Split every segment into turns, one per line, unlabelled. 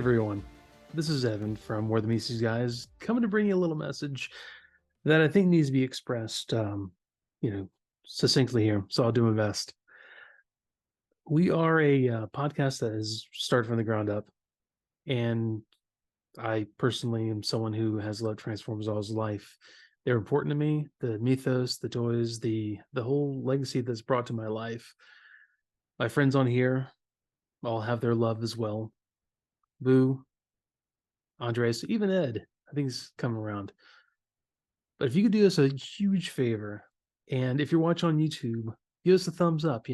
Everyone, this is Evan from Morethanmeetstheseguys coming to bring you a little message that I think needs to be expressed, succinctly here. So I'll do my best. We are a podcast that has started from the ground up, and I personally am someone who has loved Transformers all his life. They're important to me. The mythos, the toys, the whole legacy that's brought to my life. My friends on here all have their love as well. Boo, Andres, even Ed, I think he's come around. But if you could do us a huge favor, and if you're watching on YouTube, give us a thumbs up,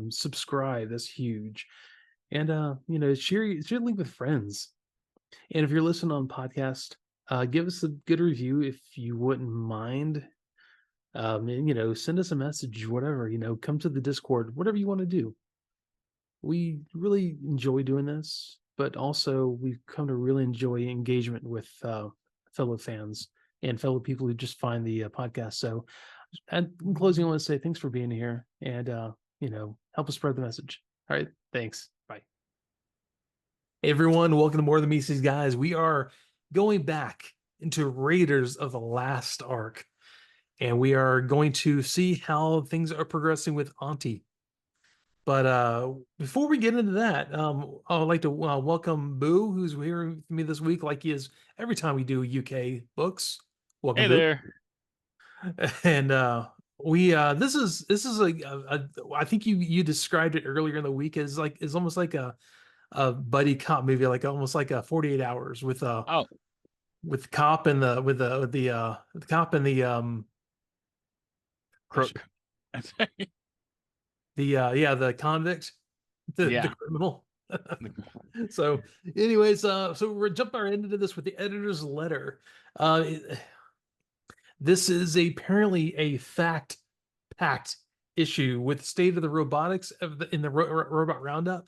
subscribe, that's huge. And share the link with friends. And if you're listening on podcast, give us a good review if you wouldn't mind. And send us a message, whatever, come to the Discord, whatever you want to do. We really enjoy doing this, but also we've come to really enjoy engagement with fellow fans and fellow people who just find the podcast. So, in closing, I want to say thanks for being here, and help us spread the message. All right, thanks. Bye. Hey everyone, welcome to More Than Menace, guys. We are going back into Raiders of the Last Arc, and we are going to see how things are progressing with Auntie. But before we get into that, I would like to welcome Boo, who's here with me this week, like he is every time we do UK books. Welcome,
Hey
Boo.
there.
And we this is I think you described it earlier in the week as almost like a buddy cop movie, like almost like a 48 hours
Oh,
with cop and the cop and the
crook.
the convict, the
Yeah.
criminal. So anyways, so we're jumping right into this with the editor's letter. This is apparently a fact-packed issue with state of the robotics in the robot roundup.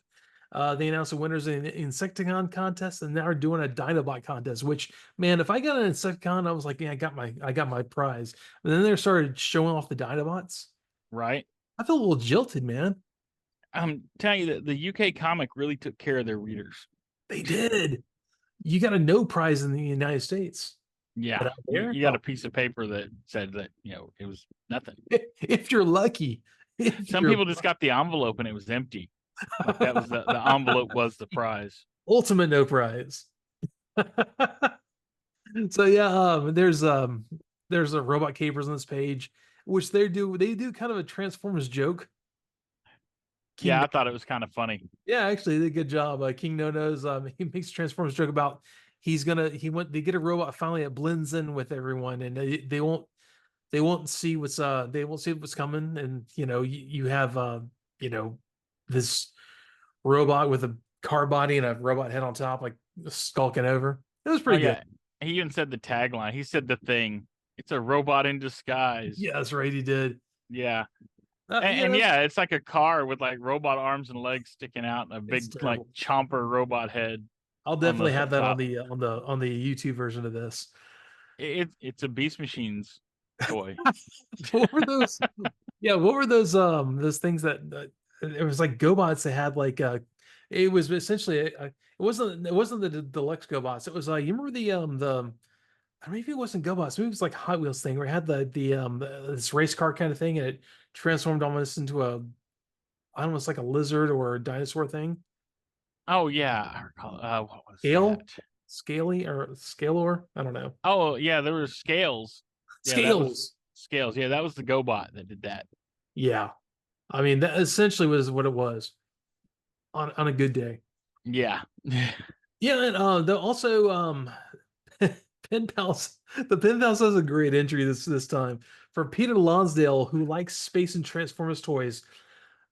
They announced the winners in the Insecticon contest, and now are doing a Dinobot contest. Which, man, if I got an Insecticon, I was like, yeah, I got my prize. And then they started showing off the Dinobots.
Right.
I felt a little jilted, man.
I'm telling you that the UK comic really took care of their readers.
They did. You got a no prize in the United States, but
Yeah.
out
You,
there,
you got a piece of paper that said that, it was nothing.
if you're lucky, if
Some
you're
people just got the envelope and it was empty. Like that was the envelope was the prize.
ultimate no prize. So yeah, there's a robot capers on this page, which they do kind of a Transformers joke.
Yeah,
King,
I thought it was kind of funny.
yeah, actually, they did a good job. King No Knows, he makes a Transformers joke about they get a robot finally that blends in with everyone, and they won't see what's coming, and you have this robot with a car body and a robot head on top, like skulking over. It was
Oh
pretty good.
yeah. He even said the tagline. He said the thing. It's a robot in disguise.
Yeah, that's right. He did.
Yeah.
Yeah,
And yeah, it's like a car with like robot arms and legs sticking out and a
it's
big like
terrible.
chomper robot head
I'll
on
definitely
the
have that on
top.
the YouTube version of this.
It's a Beast Machines toy.
What were those? Yeah, what were those things that it was like GoBots that had it was essentially it wasn't the deluxe GoBots. It was like, you remember the I don't know if it wasn't GoBots, maybe it was like Hot Wheels thing where it had this race car kind of thing, and it transformed almost into I don't know, it's like a lizard or a dinosaur thing.
Oh yeah, I recall. What was
Scale,
that?
Scaly or Scalor? I don't know.
Oh yeah, there were scales. Yeah, that was
Scales.
scales. Yeah, that was the GoBot that did that.
Yeah. I mean, that essentially was what it was on a good day.
Yeah.
Yeah, and also Pen Pals. The Pen Pals has a great entry this time for Peter Lonsdale, who likes space and Transformers toys,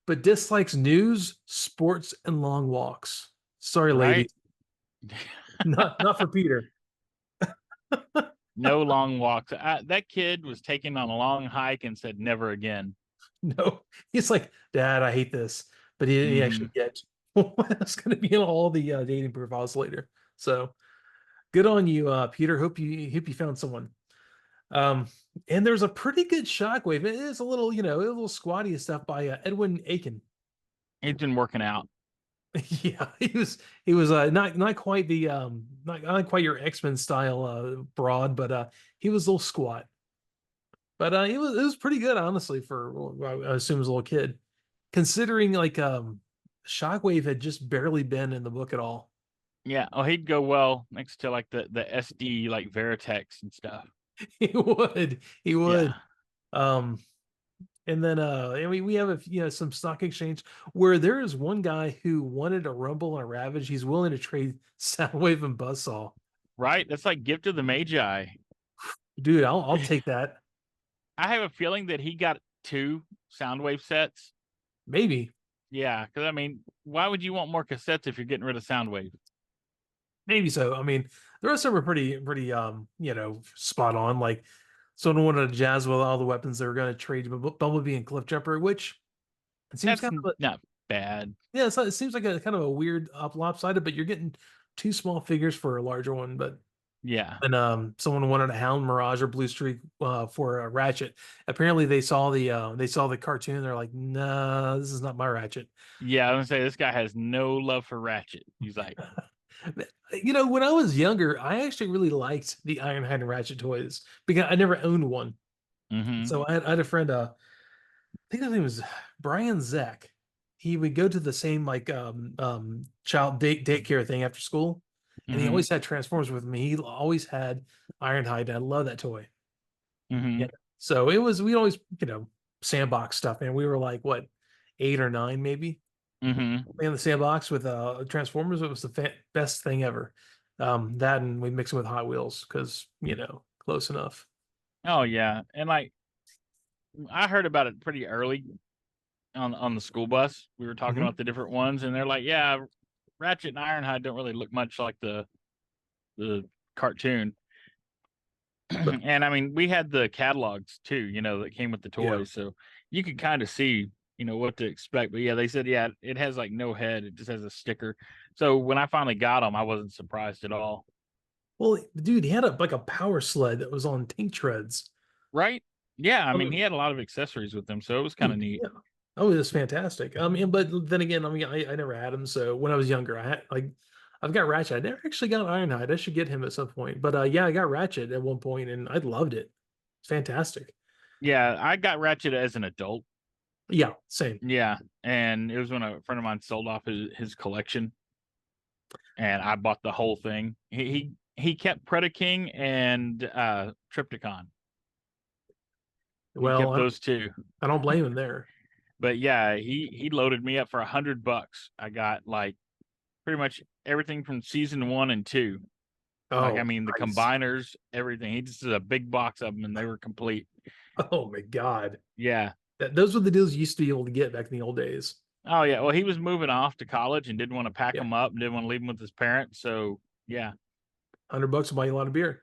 but dislikes news, sports, and long walks. Sorry, lady,
Right.
not for Peter.
No long walks. That kid was taken on a long hike and said never again.
No, he's like, Dad, I hate this, but he didn't actually
Hmm.
get what's going to be in all the dating profiles later. So good on you, Peter. Hope you found someone. Um, and there's a pretty good Shockwave. It is a little, a little squatty stuff by Edwin Aiken.
He's been working out.
Yeah, he was not quite the not quite your X-Men style broad, but he was a little squat. But it was pretty good, honestly, for well, I assume as a little kid, considering like Shockwave had just barely been in the book at all.
Yeah. Oh, he'd go well next to like the SD like Veritex and stuff.
He would.
Yeah.
Um, and then I mean we have some stock exchange where there is one guy who wanted a Rumble and a Ravage. He's willing to trade Soundwave and Buzzsaw.
Right. That's like Gift of the Magi.
Dude, I'll take that.
I have a feeling that he got two Soundwave sets.
Maybe.
Yeah, because I mean, why would you want more cassettes if you're getting rid of Soundwave?
Maybe so. I mean, the rest of them are pretty spot on. Like someone wanted to jazz with all the weapons they were going to trade Bumblebee and Cliffjumper, which it seems
That's
kind of
not bad.
yeah, it seems like a kind of a weird lopsided, but you're getting two small figures for a larger one. But
Yeah,
and someone wanted a Hound Mirage or Blue Streak for a Ratchet. Apparently they saw the cartoon. They're like, nah, this is not my Ratchet.
yeah. I'm gonna say this guy has no love for Ratchet. He's like,
When I was younger, I actually really liked the Ironhide and Ratchet toys because I never owned one.
mm-hmm,
So I had a friend, I think his name was Brian Zach. He would go to the same like child daycare thing after school, and he
mm-hmm,
always had Transformers with me. He always had Ironhide, and I love that toy.
mm-hmm,
Yeah. So it was we always sandbox stuff, and we were like what 8 or 9 maybe.
mm-hmm.
In the sandbox with Transformers. It was the best thing ever. That and we mix it with Hot Wheels because close enough.
Oh yeah, and like I heard about it pretty early on the school bus. We were talking
Hmm.
about the different ones, and they're like, yeah, Ratchet and Ironhide don't really look much like the cartoon.
But
And I mean, we had the catalogs too, that came with the
yeah,
toys, so you could kind of see, what to expect. But yeah, they said, yeah, it has like no head; it just has a sticker. So when I finally got them, I wasn't surprised at all.
well, dude, he had like a power sled that was on tank treads.
Right? Yeah, I
I
mean,
mean,
he had a lot of accessories with them, so it was kind of
dude,
neat.
yeah. Oh, it was fantastic. But then again, I mean, I never had him. So when I was younger, I had like, I've got Ratchet. I never actually got Ironhide. I should get him at some point. But yeah, I got Ratchet at one point, and I loved it. It's fantastic.
Yeah, I got Ratchet as an adult.
Yeah, same.
Yeah, and it was when a friend of mine sold off his collection, and I bought the whole thing. He kept Predaking and Tripticon. He
Well,
kept those two.
I don't blame him there.
But yeah, he loaded me up for $100. I got like pretty much everything from season 1 and 2. Like I
Oh,
mean the
nice.
combiners, everything. He just did a big box of them and they were complete.
Oh my God.
Yeah.
Those were the deals you used to be able to get back in the old days.
Oh yeah. Well, he was moving off to college and didn't want to pack
Yeah.
them up and didn't want to leave them with his parents. So yeah.
$100 will buy you a lot of beer.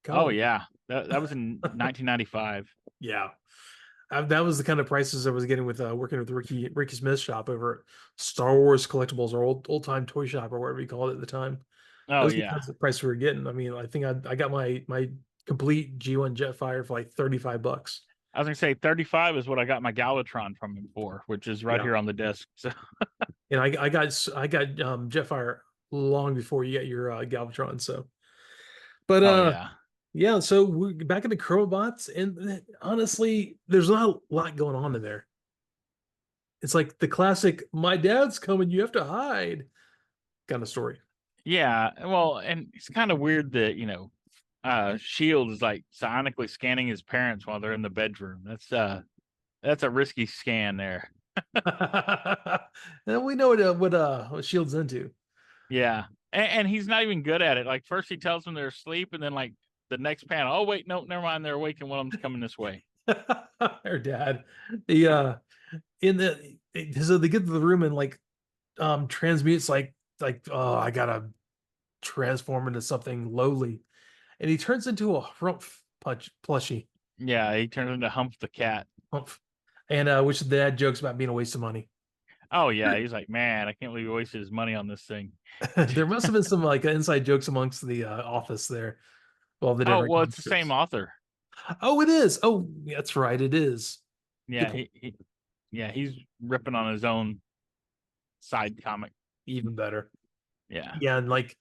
Oh
College.
yeah. That was in 1995.
Yeah. That was the kind of prices I was getting with working with Ricky Smith's shop over at Star Wars Collectibles or old time toy shop or whatever you called it at the time.
Oh
Those are the
yeah.
kinds of price we were getting. I mean, I think I got my complete G1 Jetfire for like $35.
I was gonna say 35 is what I got my Galvatron from him for, which is right
Yeah.
here on the desk. So
And I got Jetfire long before you got your Galvatron. So, but
oh yeah.
yeah. So we're back into Chromobots, and honestly, there's not a lot going on in there. It's like the classic "My dad's coming, you have to hide" kind of story.
Yeah. Well, and it's kind of weird that, Shield is like psionically scanning his parents while they're in the bedroom. That's a risky scan there.
And we know what Shield's into.
Yeah. And he's not even good at it. Like first he tells them they're asleep, and then like the next panel, oh wait, no, never mind, they're awake and one of them's coming this way.
Her dad, the in the so they get to the room and like transmutes like oh I gotta transform into something lowly, and he turns into a Hrumph punch plushie.
Yeah, he turns into Hump the cat.
Humph. And which the dad jokes about being a waste of money.
Oh yeah, he's like, man, I can't believe he wasted his money on this thing.
There must have been some like inside jokes amongst the office there, all the
Oh
different
well,
comic
it's the same
strips.
author.
Oh, it is. Oh, that's right. It is. Good
Yeah,
point.
yeah, he's ripping on his own side comic.
Even better.
Yeah.
Yeah, and like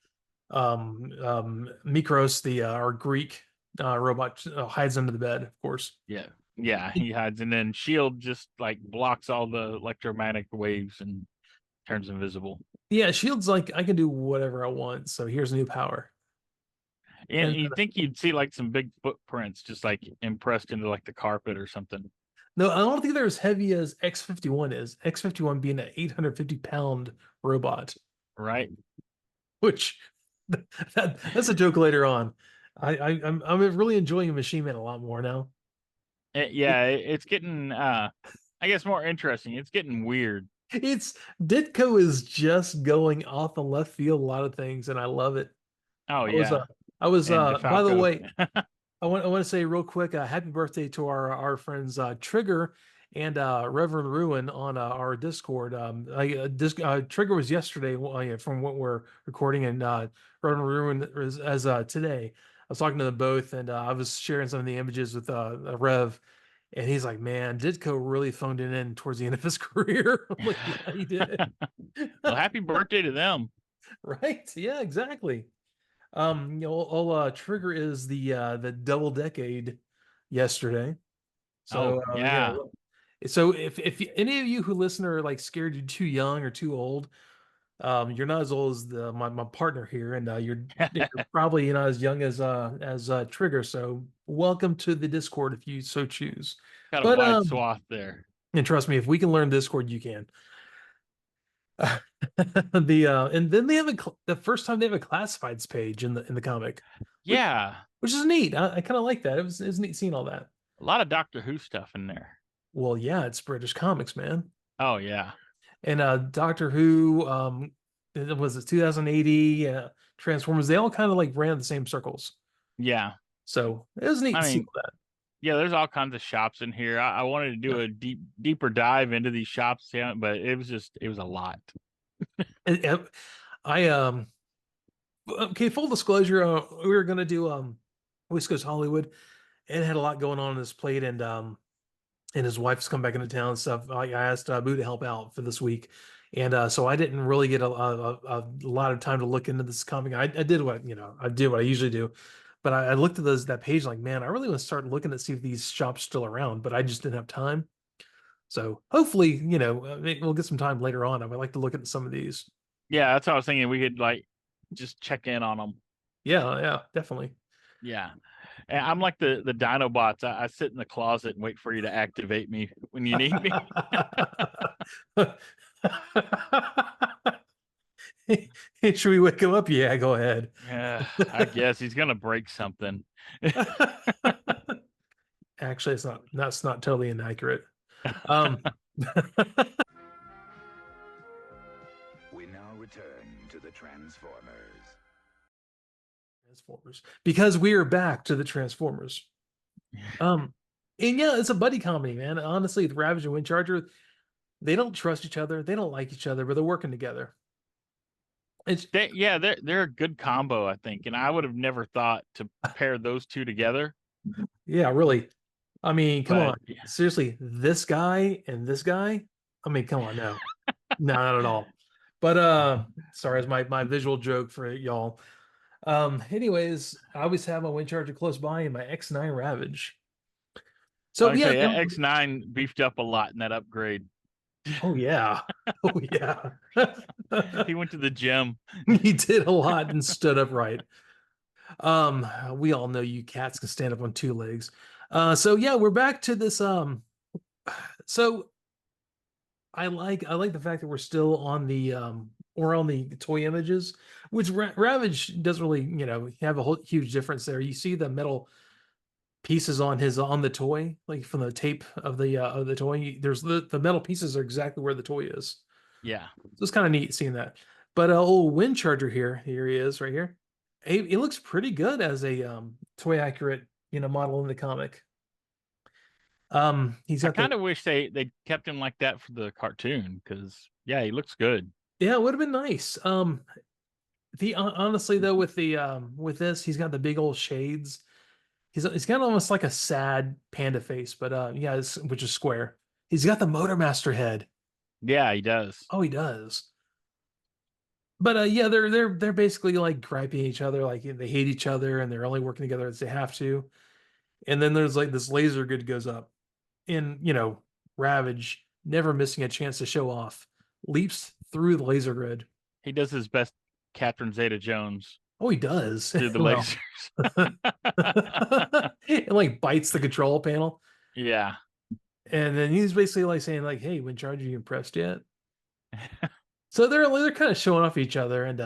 Mikros, the our Greek robot, hides under the bed, of course.
Yeah. Yeah. He hides, and then Shield just like blocks all the electromagnetic waves and turns invisible.
Yeah, Shield's like, I can do whatever I want, so here's new power.
And
And
you think you'd see like some big footprints just like impressed into like the carpet or something,
no, I don't think they're as heavy as X-51 is. X-51 being an 850-pound robot,
right?
which that's a joke later on. I'm really enjoying Machine Man a lot more now.
Yeah, it's getting I guess more interesting. It's getting weird.
It's Ditko is just going off the left field a lot of things, and I love it.
Oh
I was
yeah. And
by the
DeFalco.
way, I want to say real quick, happy birthday to our friends Trigger and Reverend Ruin on our Discord. Trigger was yesterday from what we're recording, and Reverend Ruin is as today. I was talking to them both, and I was sharing some of the images with Rev, and he's like, "Man, Ditko really phoned it in towards the end of his career." I'm like, "Yeah, he did."
Well, happy birthday to them.
Right? Yeah, exactly. Trigger is the double decade yesterday.
Oh
So
yeah.
so if any of you who listen are like scared you're too young or too old, you're not as old as my partner here, and you're probably not as young as Trigger. So welcome to the Discord if you so choose.
Got a
But
wide swath there.
and trust me, if we can learn Discord, you can. And then they have the first time they have a classifieds page in the comic, which
Yeah.
which is neat. I kind of like that. It's neat seeing all that.
A lot of Doctor Who stuff in there.
Well, yeah, it's British comics, man.
Oh yeah.
And Doctor Who, was it 2080? Transformers, they all kind of like ran the same circles.
Yeah.
So it was neat
I
to see
mean,
all that.
yeah, there's all kinds of shops in here. I wanted to do a deeper dive into these shops, yeah, but it was a lot.
And I okay, full disclosure, we were gonna do West Coast Hollywood, and had a lot going on his plate, and his wife's come back into town and stuff. I asked Boo to help out for this week, and so I didn't really get a lot of time to look into this comic. I did what I did what I usually do, but I looked at that page like, man, I really want to start looking to see if these shops still around, but I just didn't have time. So hopefully, we'll get some time later on. I would like to look at some of these.
Yeah, that's what I was thinking. We could like just check in on them.
Yeah, yeah, definitely.
Yeah. And I'm like the Dinobots. I sit in the closet and wait for you to activate me when you need me.
Should we wake him up? Yeah, go ahead.
Yeah, I guess he's gonna break something.
Actually, that's not totally inaccurate. Um,
We now return to the Transformers.
Transformers, because we are back to the Transformers. Um, and yeah, it's a buddy comedy, man. Honestly, the Ravage and Windcharger, they don't trust each other, they don't like each other, but they're working together. It's
They're a good combo, I think, and I would have never thought to pair those two together.
Yeah, really. I mean, come
But
on, seriously, this guy and this guy. I mean, come on, no, no, not at all. But sorry, it's my visual joke for y'all. Anyways, I always have my wind charger close by and my X9 Ravage. So
like I
yeah,
say, X9 beefed up a lot in that upgrade.
oh yeah, oh yeah.
He went to the gym.
He did a lot and stood upright. We all know you cats can stand up on two legs. So yeah, we're back to this. So I like the fact that we're still on the or on the toy images, which Ravage doesn't really have a whole huge difference there. You see the metal pieces on the toy, like from the tape of the toy. There's the metal pieces are exactly where the toy is.
Yeah.
So it's kind of neat seeing that. But old Wind Charger here he is right here. He looks pretty good as a toy accurate model in the comic. He's
I
got the
kind of wish they kept him like that for the cartoon because yeah, he looks good.
yeah, it would have been nice. The honestly though, with this, he's got the big old shades. He's got almost like a sad panda face, but yeah, which is square. He's got the Motor Master head.
Yeah, he does.
Oh, he does. But yeah, they're basically like griping at each other, like they hate each other and they're only working together as they have to. And then there's like this laser grid goes up, and Ravage, never missing a chance to show off, leaps through the laser grid.
He does his best Catherine Zeta-Jones
Oh, he does.
through the
Well,
lasers.
it like bites the control panel,
Yeah.
and then he's basically like saying like, "Hey, Windcharger, you impressed yet?" So they're kind of showing off each other, and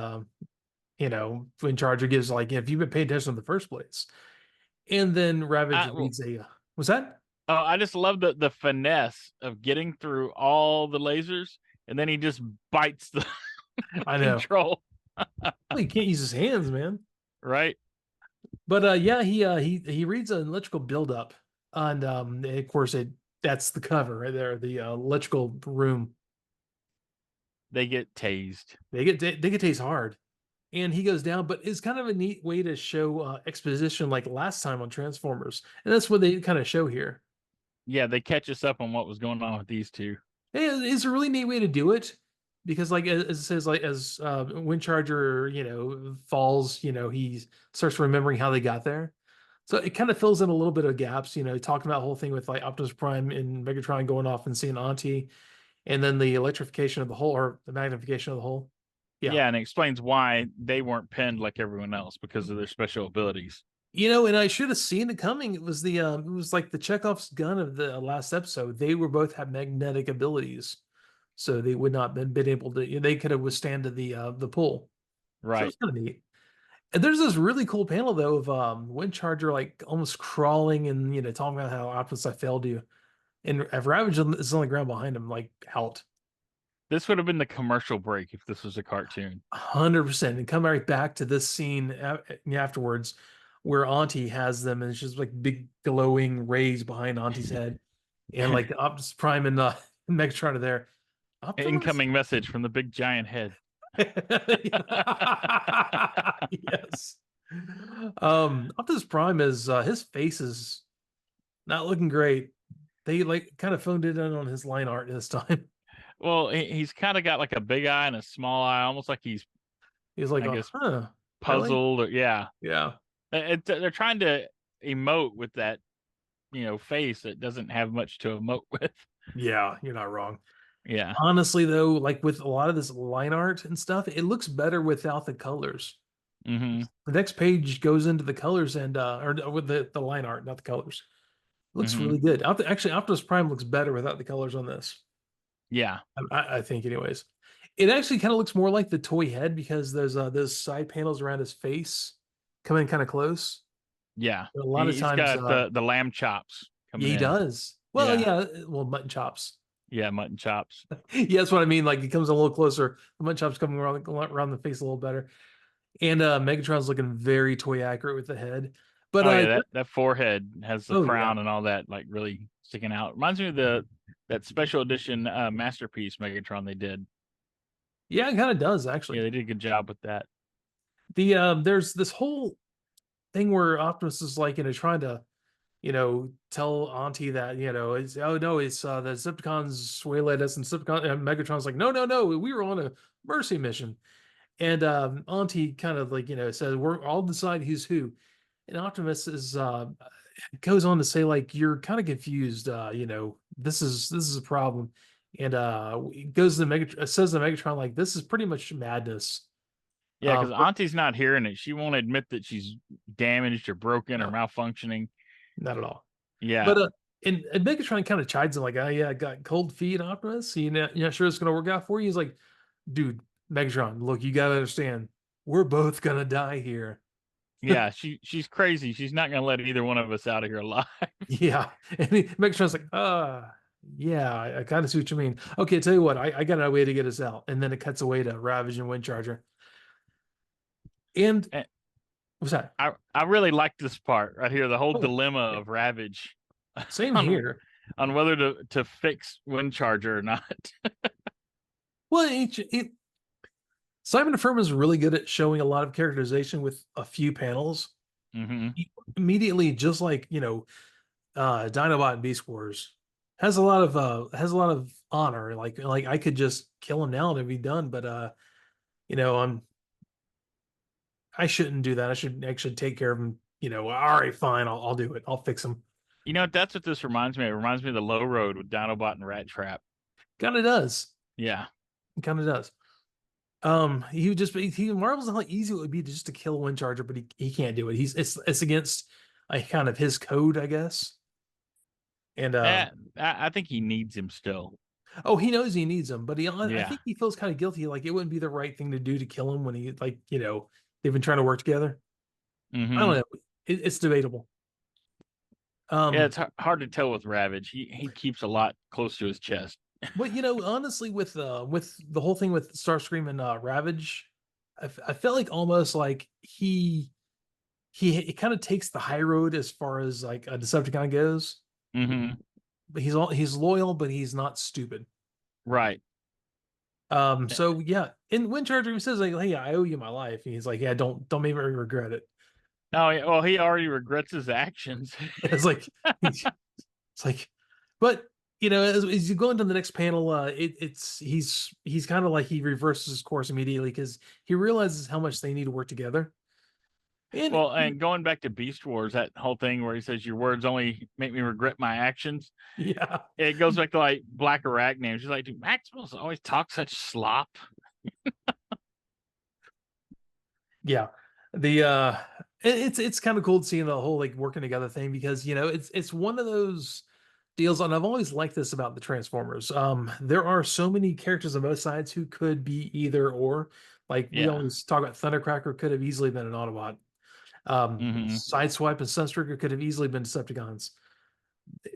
Windcharger gives like, "If you've been paying attention in the first place," and then Ravage
Well,
reads a, was that?
oh, I just love the finesse of getting through all the lasers, and then he just bites the
I know.
control.
Well, he can't use his hands, man.
Right?
But yeah, he reads an electrical buildup, and of course that's the cover right there, the electrical room.
They get tased.
They get tased hard, and he goes down. But it's kind of a neat way to show exposition, like last time on Transformers, and that's what they kind of show here.
Yeah, they catch us up on what was going on with these two.
It's a really neat way to do it because, like, as it says, like as Windcharger, falls, he starts remembering how they got there. So it kind of fills in a little bit of gaps, talking about the whole thing with like Optimus Prime and Megatron going off and seeing Auntie, and then the electrification of the whole or the magnification of the whole. Yeah.
Yeah, and it explains why they weren't pinned like everyone else because of their special abilities.
And I should have seen it coming. It was it was like the Chekhov's gun of the last episode. They were both have magnetic abilities, so they would not been able to. They could have withstand the pull. So
Right.
it's kind of neat. And there's this really cool panel though of Windcharger like almost crawling and talking about how Optimus I failed you, and Ravage is on the ground behind him like out.
This would have been the commercial break if this was a cartoon.
100%. And come right back to this scene afterwards where Auntie has them and it's just like big glowing rays behind Auntie's head. And like Optimus Prime and Megatron are there. Optimus?
Incoming message from the big giant head.
Yes. Optimus Prime is his face is not looking great. They like kind of phoned it in on his line art this time.
Well, he's kind of got like a big eye and a small eye, almost like he's
He's like,
I guess,
huh,
puzzled.
really?
Or, yeah,
Yeah.
they're trying to emote with that, face that doesn't have much to emote with.
Yeah, you're not wrong.
Yeah.
Honestly, though, like with a lot of this line art and stuff, it looks better without the colors.
Mm-hmm.
The next page goes into the colors and or with the line art, not the colors. It looks
Mm-hmm.
really good. Actually, Optimus Prime looks better without the colors on this.
Yeah.
I think, anyways. It actually kind of looks more like the toy head because there's those side panels around his face come in kind of close.
Yeah.
A lot of
He's
times,
got the lamb chops coming
yeah, he
in.
does. Well,
Yeah.
well, mutton chops.
Yeah, mutton chops.
Yeah, that's what I mean. Like it comes a little closer. The mutton chops coming around the face a little better. And Megatron's looking very toy accurate with the head. But
Oh yeah, that forehead has the
oh,
crown
yeah.
and all that like really sticking out. Reminds me of that special edition masterpiece Megatron they did.
Yeah, it kind of does actually.
Yeah, they did a good job with that.
There's this whole thing where Optimus is like, trying to, tell Auntie that, it's oh no, it's the Decepticons waylaid us and Megatron's like, no, we were on a mercy mission. And Auntie kind of like, says, we're all decide who's who. And Optimus is goes on to say, like, you're kind of confused, this is a problem. And goes to Megatron says to Megatron, like, this is pretty much madness.
Yeah, because
But
Auntie's not hearing it. She won't admit that she's damaged or broken or
no,
malfunctioning.
not at all.
Yeah.
But and Megatron kind of chides him like, oh yeah, I got cold feet, Optimus. You're not sure it's gonna work out for you? He's like, dude, Megatron, look, you gotta understand, we're both gonna die here.
Yeah, she's crazy. She's not gonna let either one of us out of here alive.
Yeah. And Megatron's like, yeah, I kind of see what you mean. Okay, tell you what, I got a way to get us out. And then it cuts away to Ravage and Windcharger. And
And
what's that?
I really like this part right here, the whole
Oh,
dilemma
yeah.
of Ravage
Same
on,
here.
on whether to fix Windcharger or not.
Well, Simon Furman is really good at showing a lot of characterization with a few panels.
Mm-hmm.
Immediately, just like Dinobot and Beast Wars has a lot of honor. Like I could just kill him now and it'd be done. But I shouldn't do that. I should actually take care of him. All right, fine. I'll do it. I'll fix him.
That's what this reminds me of. It reminds me of the Low Road with Dinobot and Rat Trap.
Kind of does.
Yeah.
It kind of does. He marvels at how easy it would be just to kill Windcharger, but he can't do it. It's against kind of his code, I guess. And
I think he needs him still.
oh, he knows he needs him, but I
Yeah.
think he feels kind of guilty. Like it wouldn't be the right thing to do to kill him when he they've been trying to work together. I
Mhm.
don't know. It's debatable.
Yeah, it's hard to tell with Ravage. He keeps a lot close to his chest.
But honestly, with the whole thing with Starscream and Ravage, I felt like almost like he kind of takes the high road as far as like a Decepticon goes.
Mm-hmm.
But he's loyal, but he's not stupid.
Right.
So yeah, in Windcharger he says like, "Hey, I owe you my life," and he's like, "Yeah, don't make me regret it."
Oh, yeah. Well, he already regrets his actions.
It's like, but as you go into the next panel, he's kind of like he reverses his course immediately because he realizes how much they need to work together.
And going back to Beast Wars, that whole thing where he says your words only make me regret my actions.
Yeah,
it goes back to like Black Arachne. She's like, "Do Maximals always talk such slop?"
yeah. It's kind of cool to see the whole like working together thing because it's one of those deals, and I've always liked this about the Transformers. There are so many characters on both sides who could be either or. Like we always talk about Thundercracker could have easily been an Autobot. Sideswipe and Sunstreaker could have easily been Decepticons.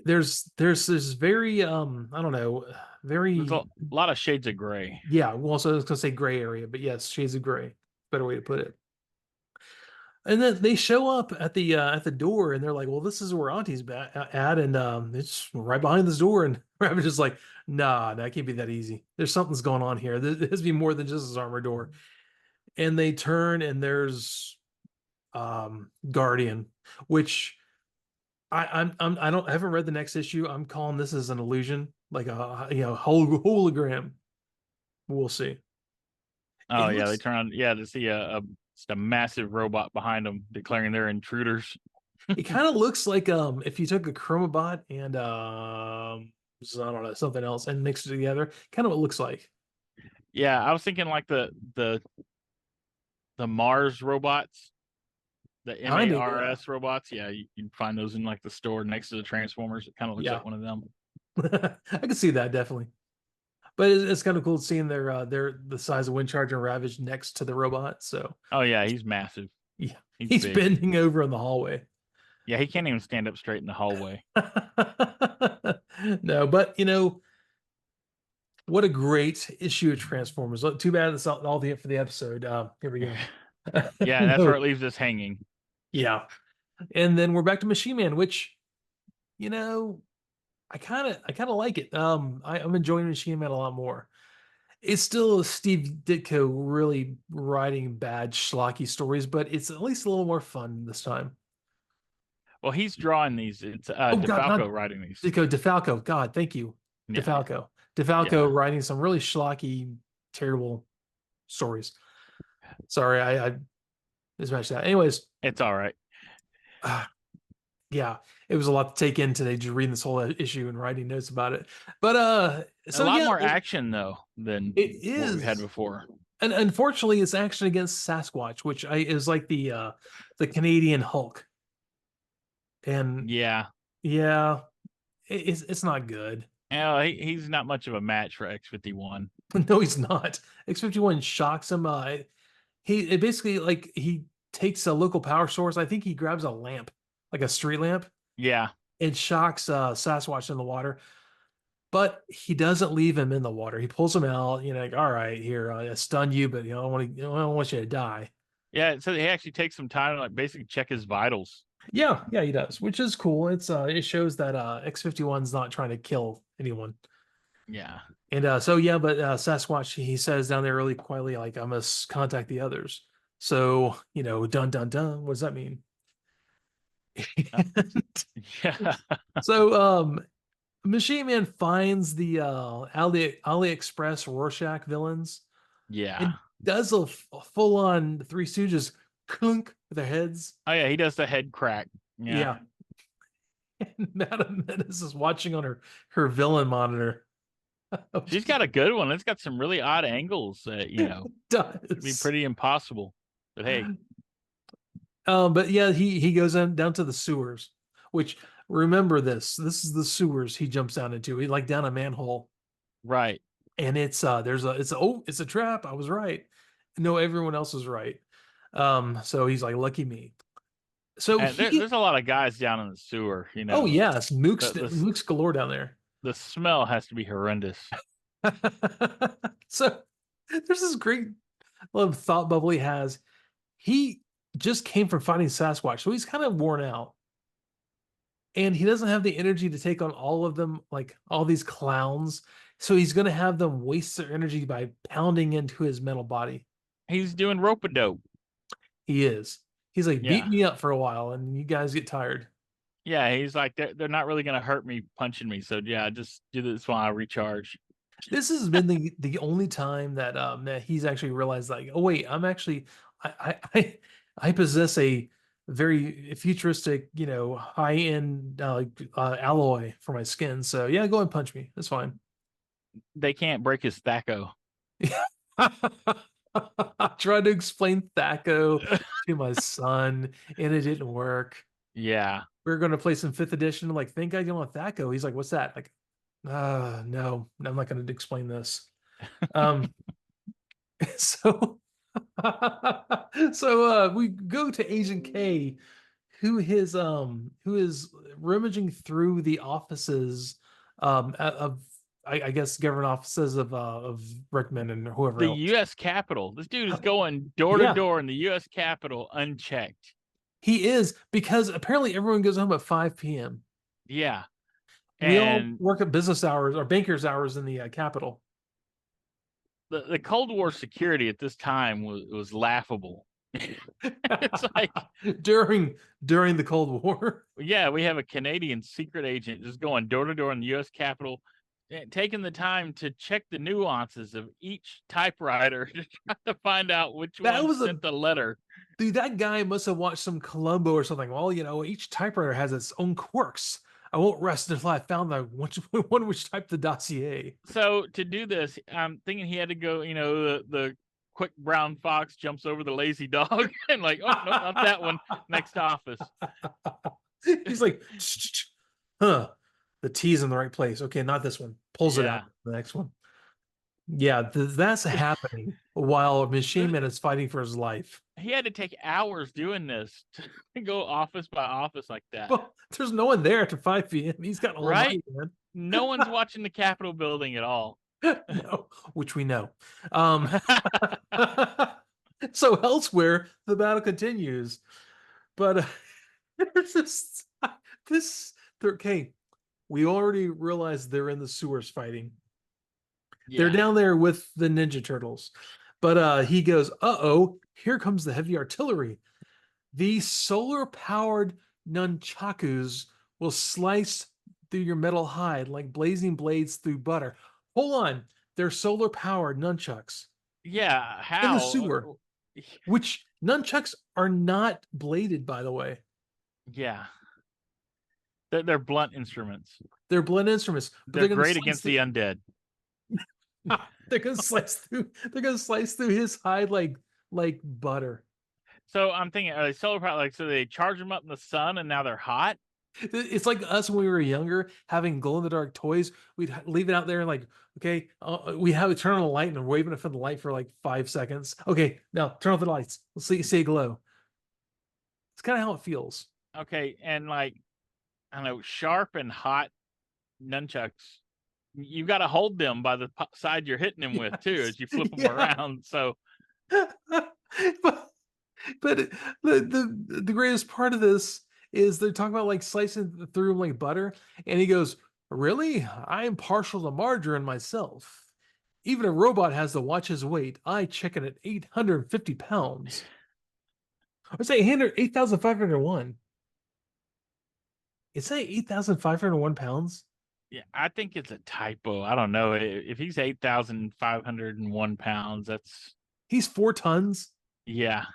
There's this very I don't know, very
There's a lot of shades of gray.
yeah. Well, also I was gonna say gray area, but yes, shades of gray. Better way to put it. And then they show up at the door, and they're like, "Well, this is where Auntie's at," and it's right behind this door. And Rabbit is like, "Nah, that can't be that easy. There's something's going on here. There has to be more than just this armor door." And they turn, and there's Guardian, which I haven't read the next issue. I'm calling this as an illusion, like a hologram. We'll see.
Oh yeah, they turn on to see just a massive robot behind them declaring they're intruders.
It kind of looks like if you took a Chromobot and I don't know, something else and mixed it together. Kind of what it looks like.
Yeah, I was thinking like the Mars robots, the MARS robots. Yeah, you can find those in like the store next to the Transformers. It kind of looks like one of them.
I can see that definitely. But it's kind of cool seeing they're the size of Windcharger and Ravage next to the robot. So
oh yeah, he's massive.
Yeah, he's bending over in the hallway.
Yeah, he can't even stand up straight in the hallway.
No, but what a great issue of Transformers. Too bad that's all the for the episode. Here we go.
Yeah, that's where it leaves us hanging.
Yeah, and then we're back to Machine Man, which I kind of like it. I'm enjoying Machine Man a lot more. It's still Steve Ditko really writing bad schlocky stories, but it's at least a little more fun this time.
Well, he's drawing these. It's DeFalco writing these.
DeFalco. God, thank you. Yeah. DeFalco writing some really schlocky, terrible stories. Sorry, I mismatched that. Anyways.
It's all right.
Yeah, it was a lot to take in today, just reading this whole issue and writing notes about it. But
so a lot more action though than
it is
what we had before.
And unfortunately, it's action against Sasquatch, which is like the Canadian Hulk. And
yeah,
it's not good.
He's not much of a match for X-51.
No, he's not. X-51 shocks him. He takes a local power source. I think he grabs a lamp, like a street lamp.
Yeah.
It shocks Sasquatch in the water. But he doesn't leave him in the water. He pulls him out, like, all right, here, I stun you, but I don't want you to die.
Yeah, so he actually takes some time to like basically check his vitals.
Yeah, he does, which is cool. It shows that X-51's not trying to kill anyone.
Yeah.
And but Sasquatch, he says down there really quietly, like, I must contact the others. So, dun dun dun, what does that mean?
Yeah.
So Machine Man finds the AliExpress Rorschach villains.
Yeah.
And does a full on Three Stooges clunk with their heads.
Oh yeah, he does the head crack. Yeah.
And Madame Menace is watching on her villain monitor.
She's got a good one. It's got some really odd angles that, could be
Does.
pretty impossible. But hey,
But yeah, he goes down to the sewers, which remember this. This is the sewers he jumps down into. He like down a manhole.
right.
And it's it's a trap. I was right. No, everyone else was right. So he's like, lucky me. So
And there's a lot of guys down in the sewer,
oh yes,
The,
mooks galore down there.
the smell has to be horrendous.
So there's this great little thought bubble he has. He just came from fighting Sasquatch, so he's kind of worn out. And he doesn't have the energy to take on all of them, like all these clowns. So he's going to have them waste their energy by pounding into his metal body.
He's doing rope-a-dope.
He is. He's like, beat
Yeah.
me up for a while, and you guys get tired.
Yeah, he's like, they're not really going to hurt me punching me. So yeah, just do this while I recharge.
This has been the only time that that he's actually realized, like, oh wait, I'm actually I possess a very futuristic, high end alloy for my skin. So yeah, go and punch me. That's fine.
They can't break his Thaco.
I tried to explain Thaco to my son, and it didn't work.
Yeah.
We were going to play some 5th edition. I'm like, thank God you don't have Thaco. He's like, what's that? Like, no, I'm not going to explain this. So, we go to Agent K, who is rummaging through the offices of I guess government offices of Rickman and whoever
The
else.
U.S. Capitol. This dude is going door to door in the U.S. Capitol unchecked.
He is, because apparently everyone goes home at 5 p.m.
Yeah.
We all work at business hours or bankers hours in the Capitol.
The Cold War security at this time was laughable. It's like
during the Cold War.
Yeah, we have a Canadian secret agent just going door to door in the U.S. Capitol, taking the time to check the nuances of each typewriter to try to find out which one sent the letter.
Dude, that guy must have watched some Columbo or something. Well, each typewriter has its own quirks. I won't rest until I found the one which typed the dossier.
So to do this, I'm thinking he had to go, the quick brown fox jumps over the lazy dog and like, oh, no, not that one. Next office.
He's like, huh, the T's in the right place. Okay, not this one. Pulls it out. The next one. Yeah, that's happening while Machine Man is fighting for his life.
He had to take hours doing this to go office by office like that.
Well, there's no one there at 5 p.m. He's got a lot of money, man.
No one's watching the Capitol building at all.
No, which we know. So elsewhere, the battle continues. But there's okay. We already realized they're in the sewers fighting. Yeah. They're down there with the Ninja Turtles. But he goes, uh-oh, here comes the heavy artillery. The solar-powered nunchakus will slice through your metal hide like blazing blades through butter. Hold on. They're solar-powered nunchucks.
Yeah, how?
In the sewer. Which nunchucks are not bladed, by the way.
Yeah. They're blunt instruments.
They're blunt instruments.
They're great against the undead.
They're gonna slice through his hide like butter.
So I'm thinking, are they solar powered? Like, so they charge them up in the sun and now they're hot?
It's like us when we were younger, having glow in the dark toys. We'd leave it out there and like, okay, we have it turn on the light and waving it from the light for like 5 seconds. Okay, now turn off the lights. Let's see it glow. It's kind of how it feels.
Okay, and like, I don't know, sharp and hot nunchucks. You got to hold them by the side you're hitting them with too, as you flip them around. So,
but the greatest part of this is they're talking about like slicing through them like butter, and he goes, "Really? I am partial to margarine myself. Even a robot has to watch his weight. I check it at 850 pounds. I say 8,501. It's 8,501 pounds."
Yeah, I think it's a typo. I don't know. If he's 8,501 pounds, that's...
He's 4 tons.
Yeah.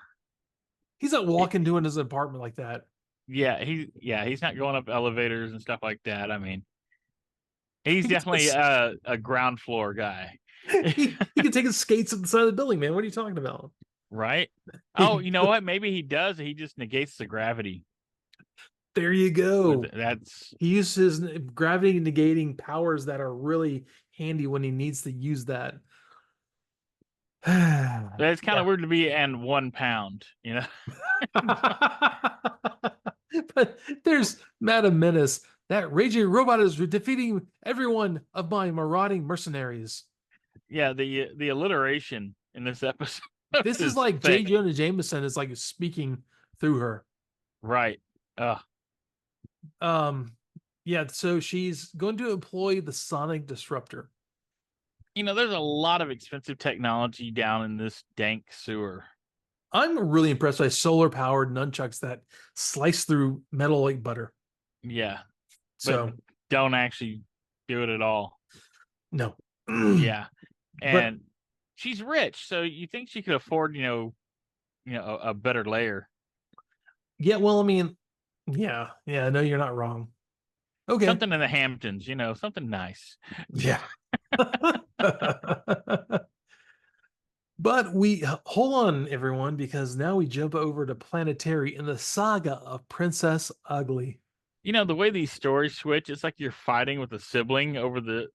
He's not walking doing his apartment like that.
Yeah, he's not going up elevators and stuff like that. I mean, he's definitely a ground floor guy.
he can take his skates at the side of the building, man. What are you talking about?
Right? Oh, you know what? Maybe he does. He just negates the gravity.
There you go.
That's
he uses gravity negating powers that are really handy when he needs to use that.
It's kind of weird to be and 1 pound, you know.
But there's Madame Menace. That raging robot is defeating every one of my marauding mercenaries.
Yeah, the alliteration in this episode.
This is like J. Jonah Jameson is like speaking through her.
Right.
Yeah, so she's going to employ the sonic disruptor.
You know, there's a lot of expensive technology down in this dank sewer.
I'm really impressed by solar powered nunchucks that slice through metal like butter.
Yeah.
So
don't actually do it at all.
No.
Yeah. And she's rich, so you think she could afford, a better layer.
Yeah, well, I mean, yeah, no, you're not wrong. Okay.
Something in the Hamptons, something nice.
Yeah. But we hold on, everyone, because now we jump over to Planetary in the saga of Princess Ugly.
The way these stories switch, it's like you're fighting with a sibling over the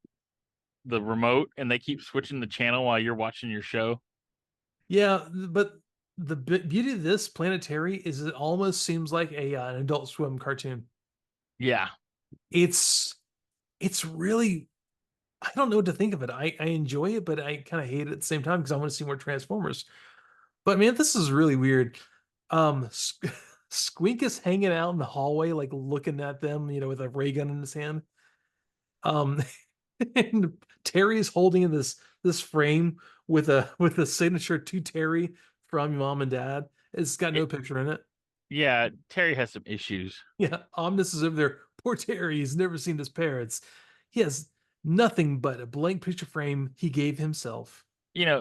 remote, and they keep switching the channel while you're watching your show.
Yeah, but the beauty of this Planetary is it almost seems like an Adult Swim cartoon.
Yeah.
It's really, I don't know what to think of it. I enjoy it, but I kind of hate it at the same time because I want to see more Transformers. But man, this is really weird. Squeak is hanging out in the hallway, like looking at them, with a ray gun in his hand. And Terry is holding this frame with a signature to Terry from Mom and Dad. It's got no picture in it.
Yeah, Terry has some issues.
Yeah, Omnis is over there. Poor Terry, he's never seen his parents. He has nothing but a blank picture frame he gave himself.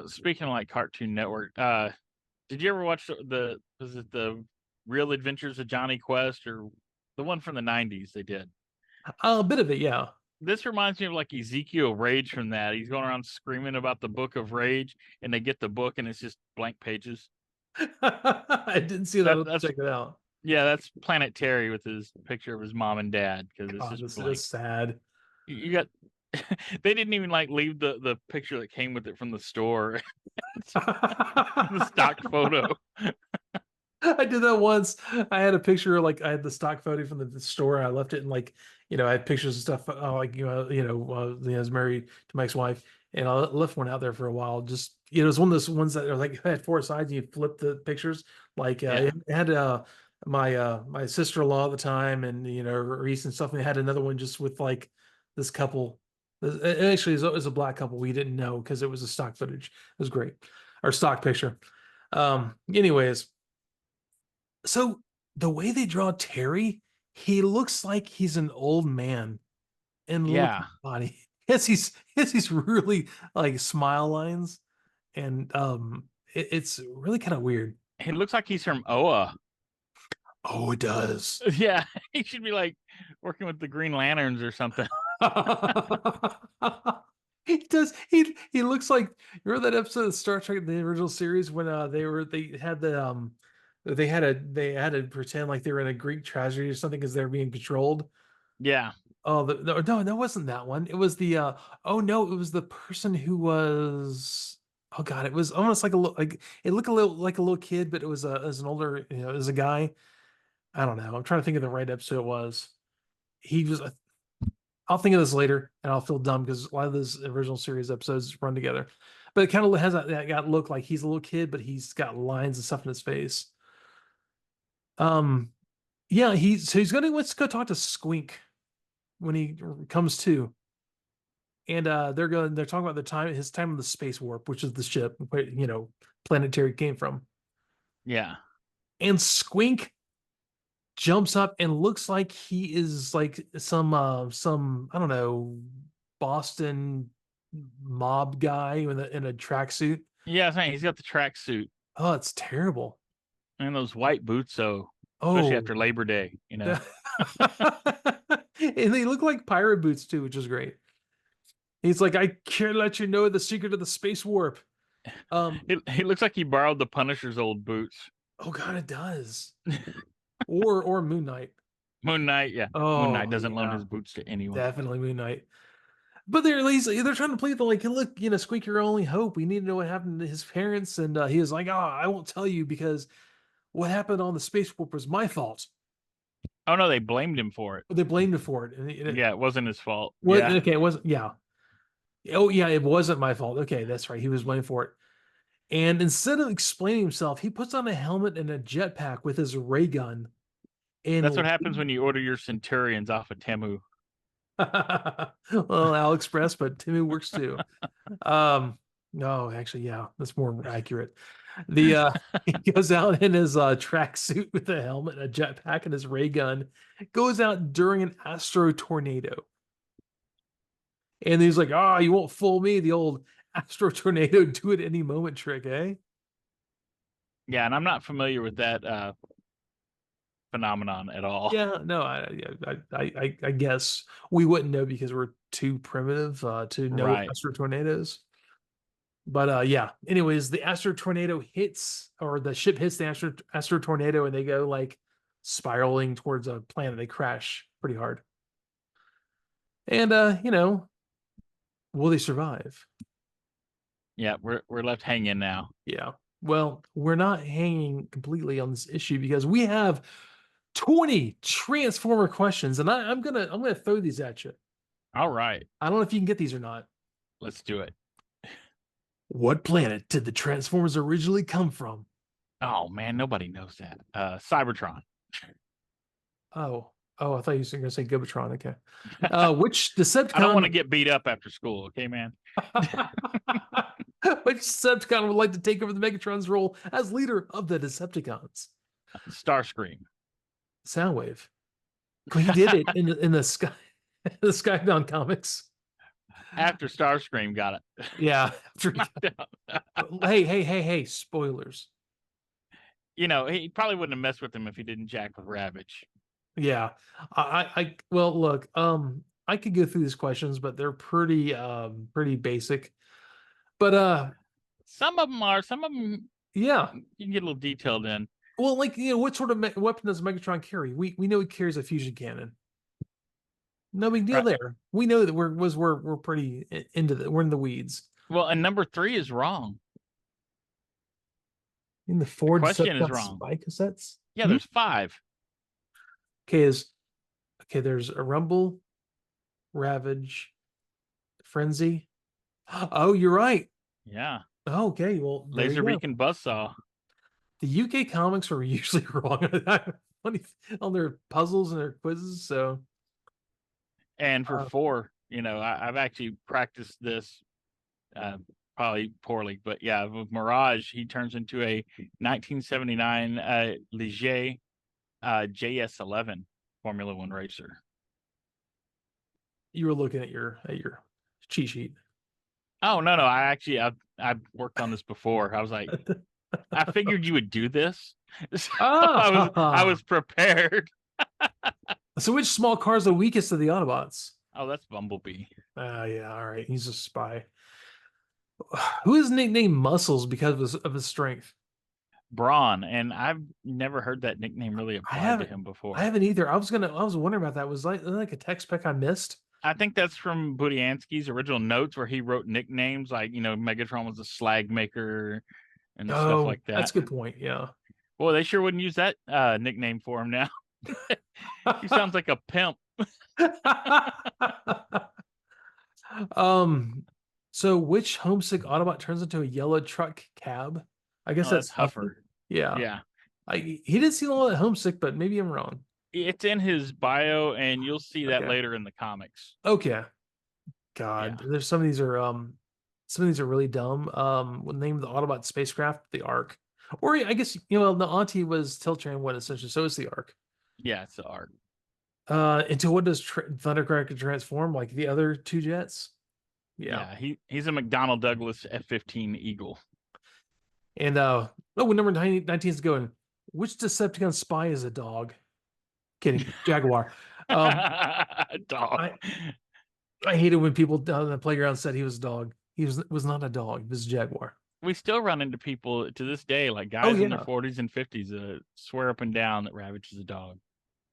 Speaking of like Cartoon Network, did you ever watch was it the Real Adventures of Johnny Quest or the one from the 90s they did?
A bit of it, yeah.
This reminds me of like Ezekiel Rage from that. He's going around screaming about the book of Rage, and they get the book and it's just blank pages.
I didn't see that. Let's check it out.
Yeah, that's Planet Terry with his picture of his mom and dad, because it's just
this
blank.
is sad.
You got they didn't even like leave the picture that came with it from the store. The stock photo.
I did that once. I had a picture, like I had the stock photo from the store. I left it in I had pictures and stuff. I was married to my ex-wife, and I left one out there for a while. Just it was one of those ones that are like had 4 sides. And you flip the pictures. Like it had my sister-in-law at the time, and Reese and stuff. And they had another one just with like this couple. Actually, it was a black couple. We didn't know because it was a stock footage. It was great, or stock picture. Anyways. So the way they draw Terry, he looks like he's an old man and
yeah,
body. Yes, he's really like smile lines, and it's really kind of weird.
He looks like he's from Oa.
Oh, it does.
Yeah, he should be like working with the Green Lanterns or something.
He does. He looks like, you remember that episode of Star Trek, the original series, when they had to pretend like they were in a Greek tragedy or something because they're being controlled.
Yeah.
Oh, no, that wasn't that one. It was the oh no, it was the person who was, oh god, it was almost like it looked a little like a little kid, but it was as an older, as a guy. I don't know. I'm trying to think of the right episode it was. He was I'll think of this later, and I'll feel dumb because a lot of those original series episodes run together. But it kind of has that look like he's a little kid, but he's got lines and stuff in his face. Yeah, he's let's go talk to Squink when he comes to, and they're talking about his time on the space warp, which is the ship where Planetary came from.
Yeah,
and Squink jumps up and looks like he is like some I don't know, Boston mob guy in a tracksuit.
Yeah, I think he's got the tracksuit.
Oh, it's terrible.
And those white boots, so especially
Oh,
after Labor Day, you know.
and they look like pirate boots too, which is great. He's like, I can't let you know the secret of the space warp.
He looks like he borrowed the Punisher's old boots.
Oh God, it does. or Moon Knight.
Moon Knight, yeah.
Oh,
Moon Knight doesn't loan his boots to anyone.
Definitely Moon Knight. But they're trying to play the like, look, Squeak, your only hope. We need to know what happened to his parents, and he was like, "Oh, I won't tell you because what happened on the space warp was my fault."
Oh no, they blamed him for it.
They blamed him for it.
Yeah, it wasn't his fault.
Yeah. Okay, it wasn't. Yeah. Oh yeah, it wasn't my fault. Okay, that's right. He was blamed for it. And instead of explaining himself, he puts on a helmet and a jetpack with his ray gun. And
that's what happens when you order your Centurions off of Temu.
Well, AliExpress, but Temu works too. No, actually, yeah, that's more accurate. He goes out in his tracksuit with a helmet, a jetpack, and his ray gun. Goes out during an astro tornado, and he's like, "Oh, you won't fool me." The old astro tornado, do it any moment trick, eh?
Yeah, and I'm not familiar with that phenomenon at all.
Yeah, no, I guess we wouldn't know because we're too primitive to know astro tornadoes. But yeah, anyways, the astro tornado hits, or the ship hits the astro tornado, and they go like spiraling towards a planet. They crash pretty hard. And will they survive?
Yeah, we're left hanging now.
Yeah. Well, we're not hanging completely on this issue because we have 20 Transformer questions, and I'm gonna throw these at you.
All right.
I don't know if you can get these or not.
Let's do it. What
planet did the Transformers originally come from?
Oh man, nobody knows that. Cybertron.
Oh, I thought you were gonna say Gibatron. Okay. Which Decepticon?
I don't want to get beat up after school, okay, man?
Which Decepticon would like to take over the Megatron's role as leader of the Decepticons?
Starscream.
Soundwave. He did it in the sky, the Skybound comics.
After Starscream got it.
Yeah. Hey! Spoilers.
He probably wouldn't have messed with him if he didn't jack with Ravage.
Yeah. Well, look, I could go through these questions, but they're pretty basic. But
some of them are. Some of them,
yeah,
you can get a little detailed in.
Well, like what sort of weapon does Megatron carry? We know he carries a fusion cannon. No big deal there. We know that we're pretty into that. We're in the weeds.
Well, and number 3 is wrong.
In the Ford
question is wrong.
Spy cassettes.
Yeah, there's 5.
Okay, there's a Rumble, Ravage, Frenzy. Oh, you're right.
Yeah.
Oh, okay. Well,
Laser Beacon Buzzsaw.
The UK comics are usually wrong on their puzzles and their quizzes. So,
and for 4, I've actually practiced this, probably poorly, but yeah, with Mirage, he turns into a 1979 Ligier JS11 Formula One racer.
You were looking at your cheat sheet.
Oh no! I've worked on this before. I was like, I figured you would do this. So I was prepared.
So which small car is the weakest of the Autobots?
Oh, that's Bumblebee.
Yeah, all right. He's a spy. Who is nicknamed Muscles because of his strength?
Brawn, and I've never heard that nickname really applied to him before.
I haven't either. I was wondering about that. Was like a text spec I missed?
I think that's from Budiansky's original notes where he wrote nicknames like, Megatron was a slag maker and stuff like that.
That's a good point. Yeah.
Well, they sure wouldn't use that nickname for him now. He sounds like a pimp.
So which homesick Autobot turns into a yellow truck cab? I guess that's
Huffer.
Yeah.
Yeah.
He didn't seem all that homesick, but maybe I'm wrong.
It's in his bio, and you'll see that later in the comics.
Okay. God, there's some of these are really dumb. The name of the Autobot spacecraft, the Ark, or I guess the Auntie was Tiltran, what essentially, so is the Ark.
Yeah, it's the Ark.
Into what does Thundercracker transform like the other 2 jets?
Yeah, he's a McDonnell Douglas F-15 Eagle.
And number 19 is going, which Decepticon spy is a dog? Kidding, Jaguar.
Dog.
I hated when people down the playground said he was a dog. He was not a dog. He was a Jaguar.
We still run into people to this day, like guys in their 40s and 50s, swear up and down that Ravage is a dog.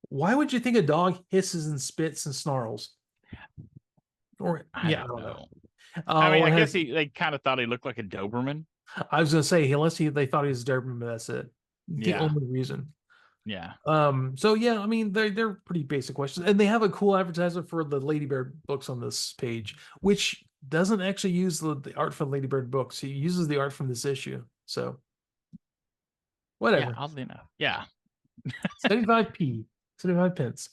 Why would you think a dog hisses and spits and snarls? Or
I don't know.
I mean,
I guess they kind of thought he looked like a Doberman.
I was gonna say, unless they thought he was a Doberman, but that's it. The
Yeah.
only reason.
Yeah.
So yeah, I mean, they're pretty basic questions, and they have a cool advertisement for the Ladybird books on this page, which doesn't actually use the art from Ladybird books. He uses the art from this issue. So whatever.
Yeah, oddly enough. Yeah.
75p, 75 pence.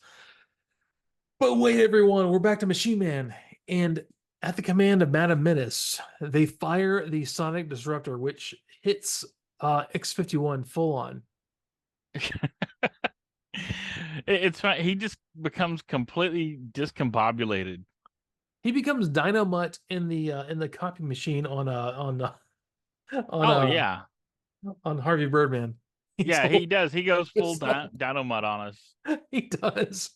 But wait, everyone, we're back to Machine Man, and at the command of Madame Menace, they fire the Sonic Disruptor, which hits X-51 full on.
It's fine. He just becomes completely discombobulated.
He becomes Dynamite in the copy machine on Harvey Birdman.
He does. He goes full Dynamite on us.
He does.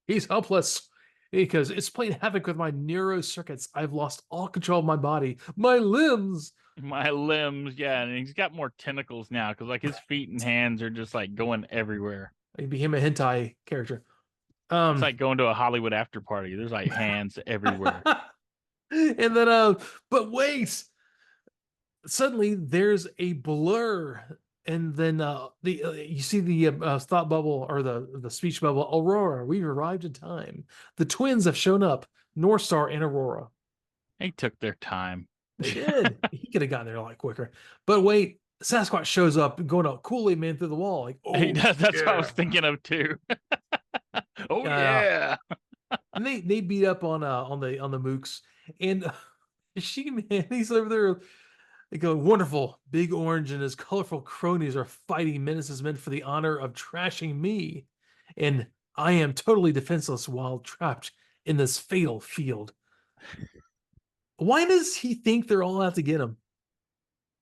He's helpless because it's playing havoc with my neuro circuits. I've lost all control of my body, my limbs.
Yeah, and he's got more tentacles now because like his feet and hands are just like going everywhere.
He became a hentai character.
It's like going to a Hollywood after party. There's like hands everywhere.
And then, but wait! Suddenly, there's a blur, and then you see the thought bubble or the speech bubble. Aurora, we've arrived in time. The twins have shown up. North Star and Aurora.
They took their time.
They did. He could have gotten there a lot quicker. But wait, Sasquatch shows up going out Kool-Aid Man through the wall. Like, oh,
he does. That's what I was thinking of too. Oh yeah.
And they beat up on the mooks, and Machine Man, he's over there. They go, wonderful. Big Orange and his colorful cronies are fighting Menace's men for the honor of trashing me, and I am totally defenseless while trapped in this fatal field. Why does he think they're all out to get him?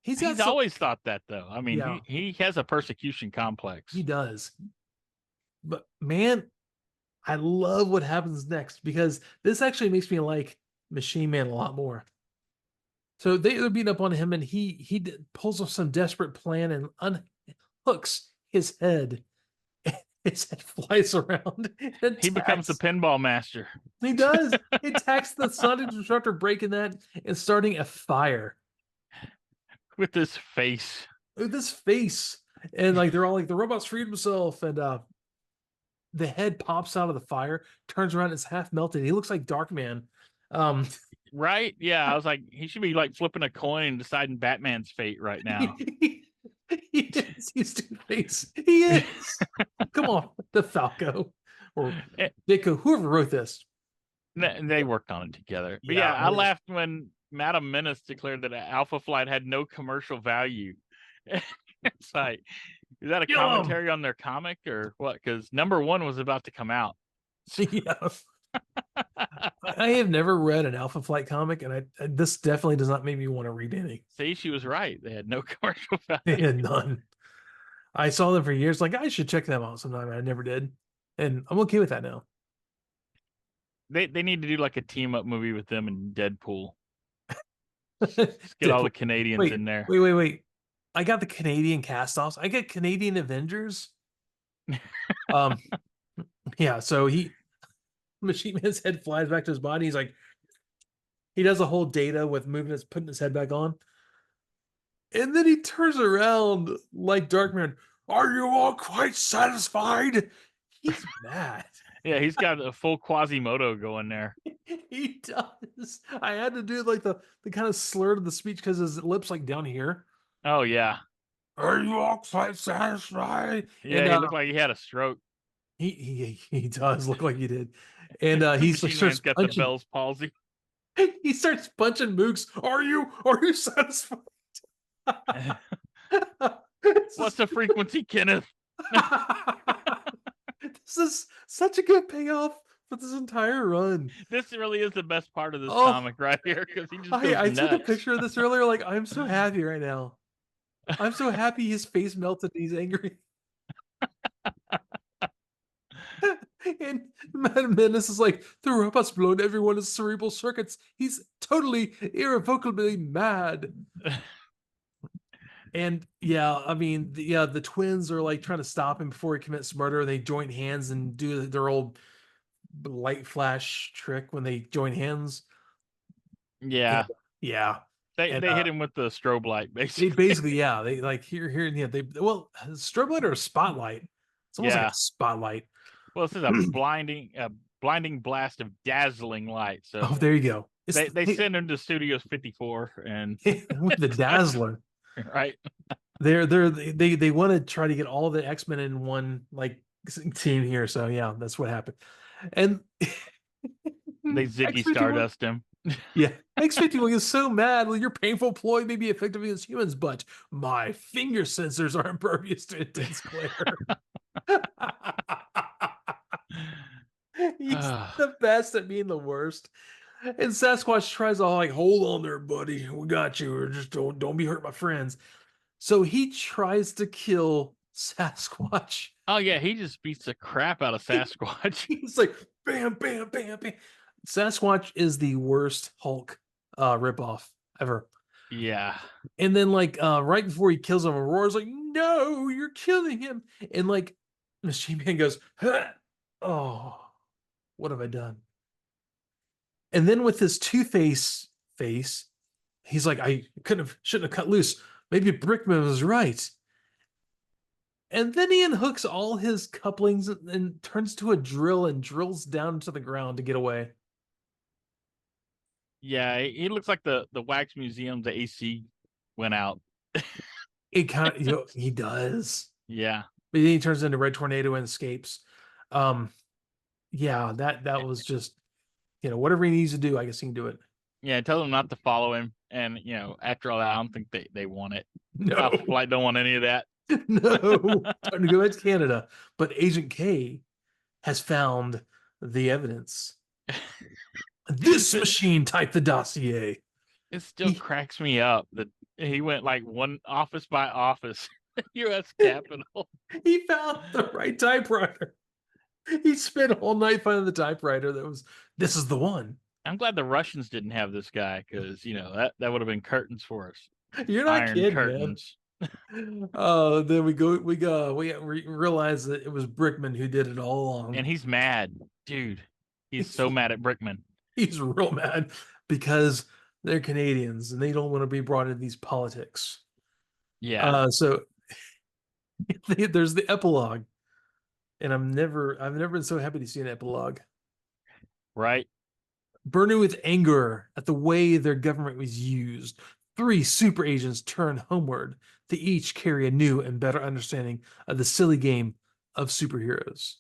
He's always thought that, though. I mean, yeah. he has a persecution complex.
He does. But man, I love what happens next, because this actually makes me like Machine Man a lot more. So they're beating up on him, and he pulls off some desperate plan and unhooks his head. His head flies around.
He becomes the pinball master.
He does. He attacks the Sonic Disruptor, breaking that and starting a fire.
With his face.
With his face. And like they're all like, the robot's freed himself, and the head pops out of the fire, turns around, it's half melted. He looks like Darkman.
Right? Yeah, I was like, he should be like flipping a coin and deciding Batman's fate right now.
He is. He's Two-Face. He is. Come on, the Falco or Dico, whoever wrote this.
They worked on it together. But yeah, I laughed when Madame Menace declared that Alpha Flight had no commercial value. It's like, is that a commentary on their comic or what? Because #1 was about to come out.
Yeah. I have never read an Alpha Flight comic, and this definitely does not make me want to read any.
See, she was right. They had no commercial value.
They had none. I saw them for years. Like, I should check them out sometime. I never did, and I'm okay with that now.
They need to do like a team up movie with them and Deadpool. Just get all the Canadians in there.
Wait. I got the Canadian cast-offs. I got Canadian Avengers. Yeah. So Machine Man's head flies back to his body. He's like, he does a whole data with putting his head back on. And then he turns around like Darkman. Are you all quite satisfied? He's mad.
Yeah, he's got a full Quasimodo going there.
He does. I had to do like the kind of slur to the speech because his lips like down here.
Oh yeah.
Are you all quite satisfied?
Yeah, he looked like he had a stroke.
He does look like he did. And he's like,
starts got punching. The Bell's palsy.
He starts punching Mooks. Are you satisfied?
What's the frequency, Kenneth?
This is such a good payoff for this entire run.
This really is the best part of this comic right here, because he just goes
I
nuts.
took a picture of this earlier. Like, I'm so happy right now. I'm so happy his face melted. He's angry. And Madame Menace is like, the robot's blown everyone's cerebral circuits. He's totally, irrevocably mad. And yeah, I mean, the twins are like trying to stop him before he commits murder. They join hands and do their old light flash trick when they join hands.
Yeah.
And, yeah.
They
And,
hit him with the strobe light, basically.
They basically, yeah, they like here, yeah, strobe light or a spotlight. It's almost like a spotlight.
Well, this is a blinding blast of dazzling light. So
oh, there you go.
They send him to Studios 54 and
with the Dazzler.
Right.
They want to try to get all the X-Men in one like team here. So yeah, that's what happened. And
they Ziggy Stardust him.
Yeah, X-51 is so mad. Well, your painful ploy may be effective against humans, but my finger sensors are impervious to intense glare. He's the best at being the worst. And Sasquatch tries to like, hold on there, buddy. We got you. Or just don't be hurt, my friends. So he tries to kill Sasquatch.
Oh yeah, he just beats the crap out of Sasquatch.
He's like, bam, bam, bam, bam. Sasquatch is the worst Hulk ripoff ever.
Yeah.
And then like right before he kills him, Aurora's like, no, you're killing him. And like Machine Man goes, huh! Oh, what have I done? And then with his Two-Face face, he's like, I shouldn't have cut loose. Maybe Brickman was right. And then he unhooks all his couplings and turns to a drill and drills down to the ground to get away.
Yeah, he looks like the wax museum. The AC went out.
It kind of, he does.
Yeah,
but then he turns into Red Tornado and escapes. Yeah, that was just, whatever he needs to do. I guess he can do it.
Yeah, tell them not to follow him. And after all that, I don't think they want it.
No,
Flight don't want any of that.
No, time to go back to Canada. But Agent K has found the evidence. This machine typed the dossier.
It still cracks me up that he went like one office by office, U.S. Capitol.
He found the right typewriter. He spent all night finding the typewriter this is the one.
I'm glad the Russians didn't have this guy because, that would have been curtains for us.
You're not
Iron
kidding,
curtains.
Then we realize that it was Brickman who did it all along.
And he's mad. Dude, he's so mad at Brickman.
He's real mad because they're Canadians and they don't want to be brought into these politics.
Yeah.
So there's the epilogue. And I've never been so happy to see an epilogue.
Right.
Burning with anger at the way their government was used, 3 super agents turn homeward to each carry a new and better understanding of the silly game of superheroes.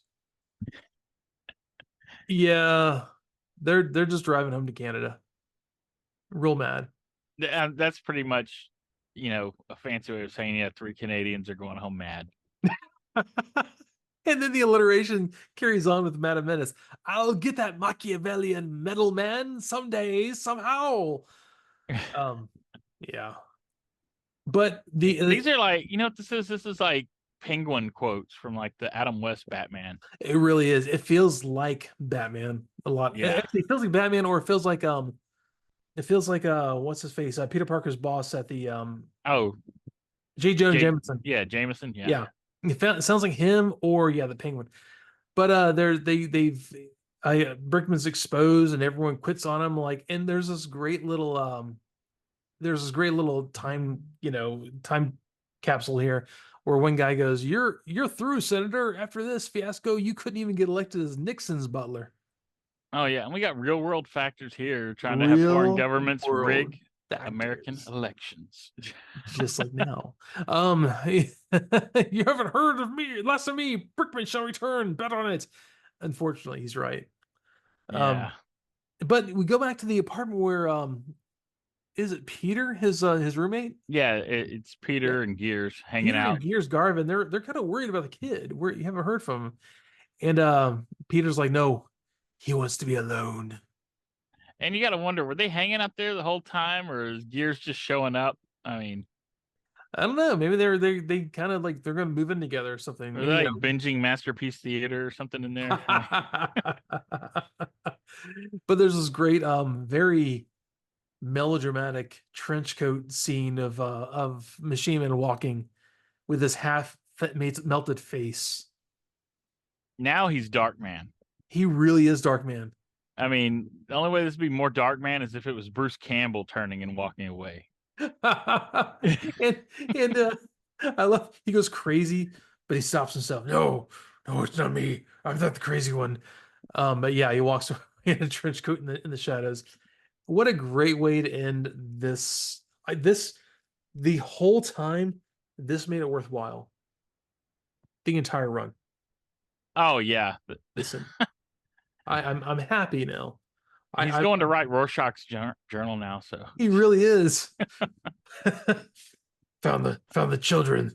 Yeah, they're just driving home to Canada. Real mad.
That's pretty much, a fancy way of saying 3 Canadians are going home mad.
And then the alliteration carries on with Madame Menace. I'll get that Machiavellian metal man someday, somehow. Yeah. But
these are like, what this is? This is like Penguin quotes from like the Adam West Batman.
It really is. It feels like Batman a lot.
Yeah.
It feels like Batman, or it feels like what's his face? Peter Parker's boss at the J. Jonah Jameson.
Yeah, Jameson. Yeah.
Yeah. It sounds like him, or the Penguin. But Brickman's exposed and everyone quits on him. Like, and there's this great little time capsule here where one guy goes, "You're through, Senator. After this fiasco, you couldn't even get elected as Nixon's butler."
Oh yeah, and we got real world factors here trying to have foreign governments rig American elections.
Just like now. You haven't heard of me, less of me. Brickman shall return. Bet on it. Unfortunately, he's right.
Yeah.
But we go back to the apartment where is it Peter, his roommate?
Yeah, it's Peter and Gears hanging out.
And Gears Garvin, they're kind of worried about the kid. Where you haven't heard from him. And Peter's like, no, he wants to be alone.
And you got to wonder, were they hanging out there the whole time, or is Gears just showing up? I mean,
I don't know. Maybe they kind of like they're going to move in together or something.
Are they like binging Masterpiece Theater or something in there?
But there's this great, very melodramatic trench coat scene of Machine Man walking with his melted face.
Now he's Dark Man.
He really is Dark Man.
I mean, the only way this would be more Dark Man is if it was Bruce Campbell turning and walking away.
and I love he goes crazy, but he stops himself. No, it's not me. I'm not the crazy one. But yeah, he walks away in a trench coat in the shadows. What a great way to end this. The whole time, this made it worthwhile. The entire run.
Oh yeah.
Listen, I'm happy now.
He's going to write Rorschach's journal now, so
he really is. found the children.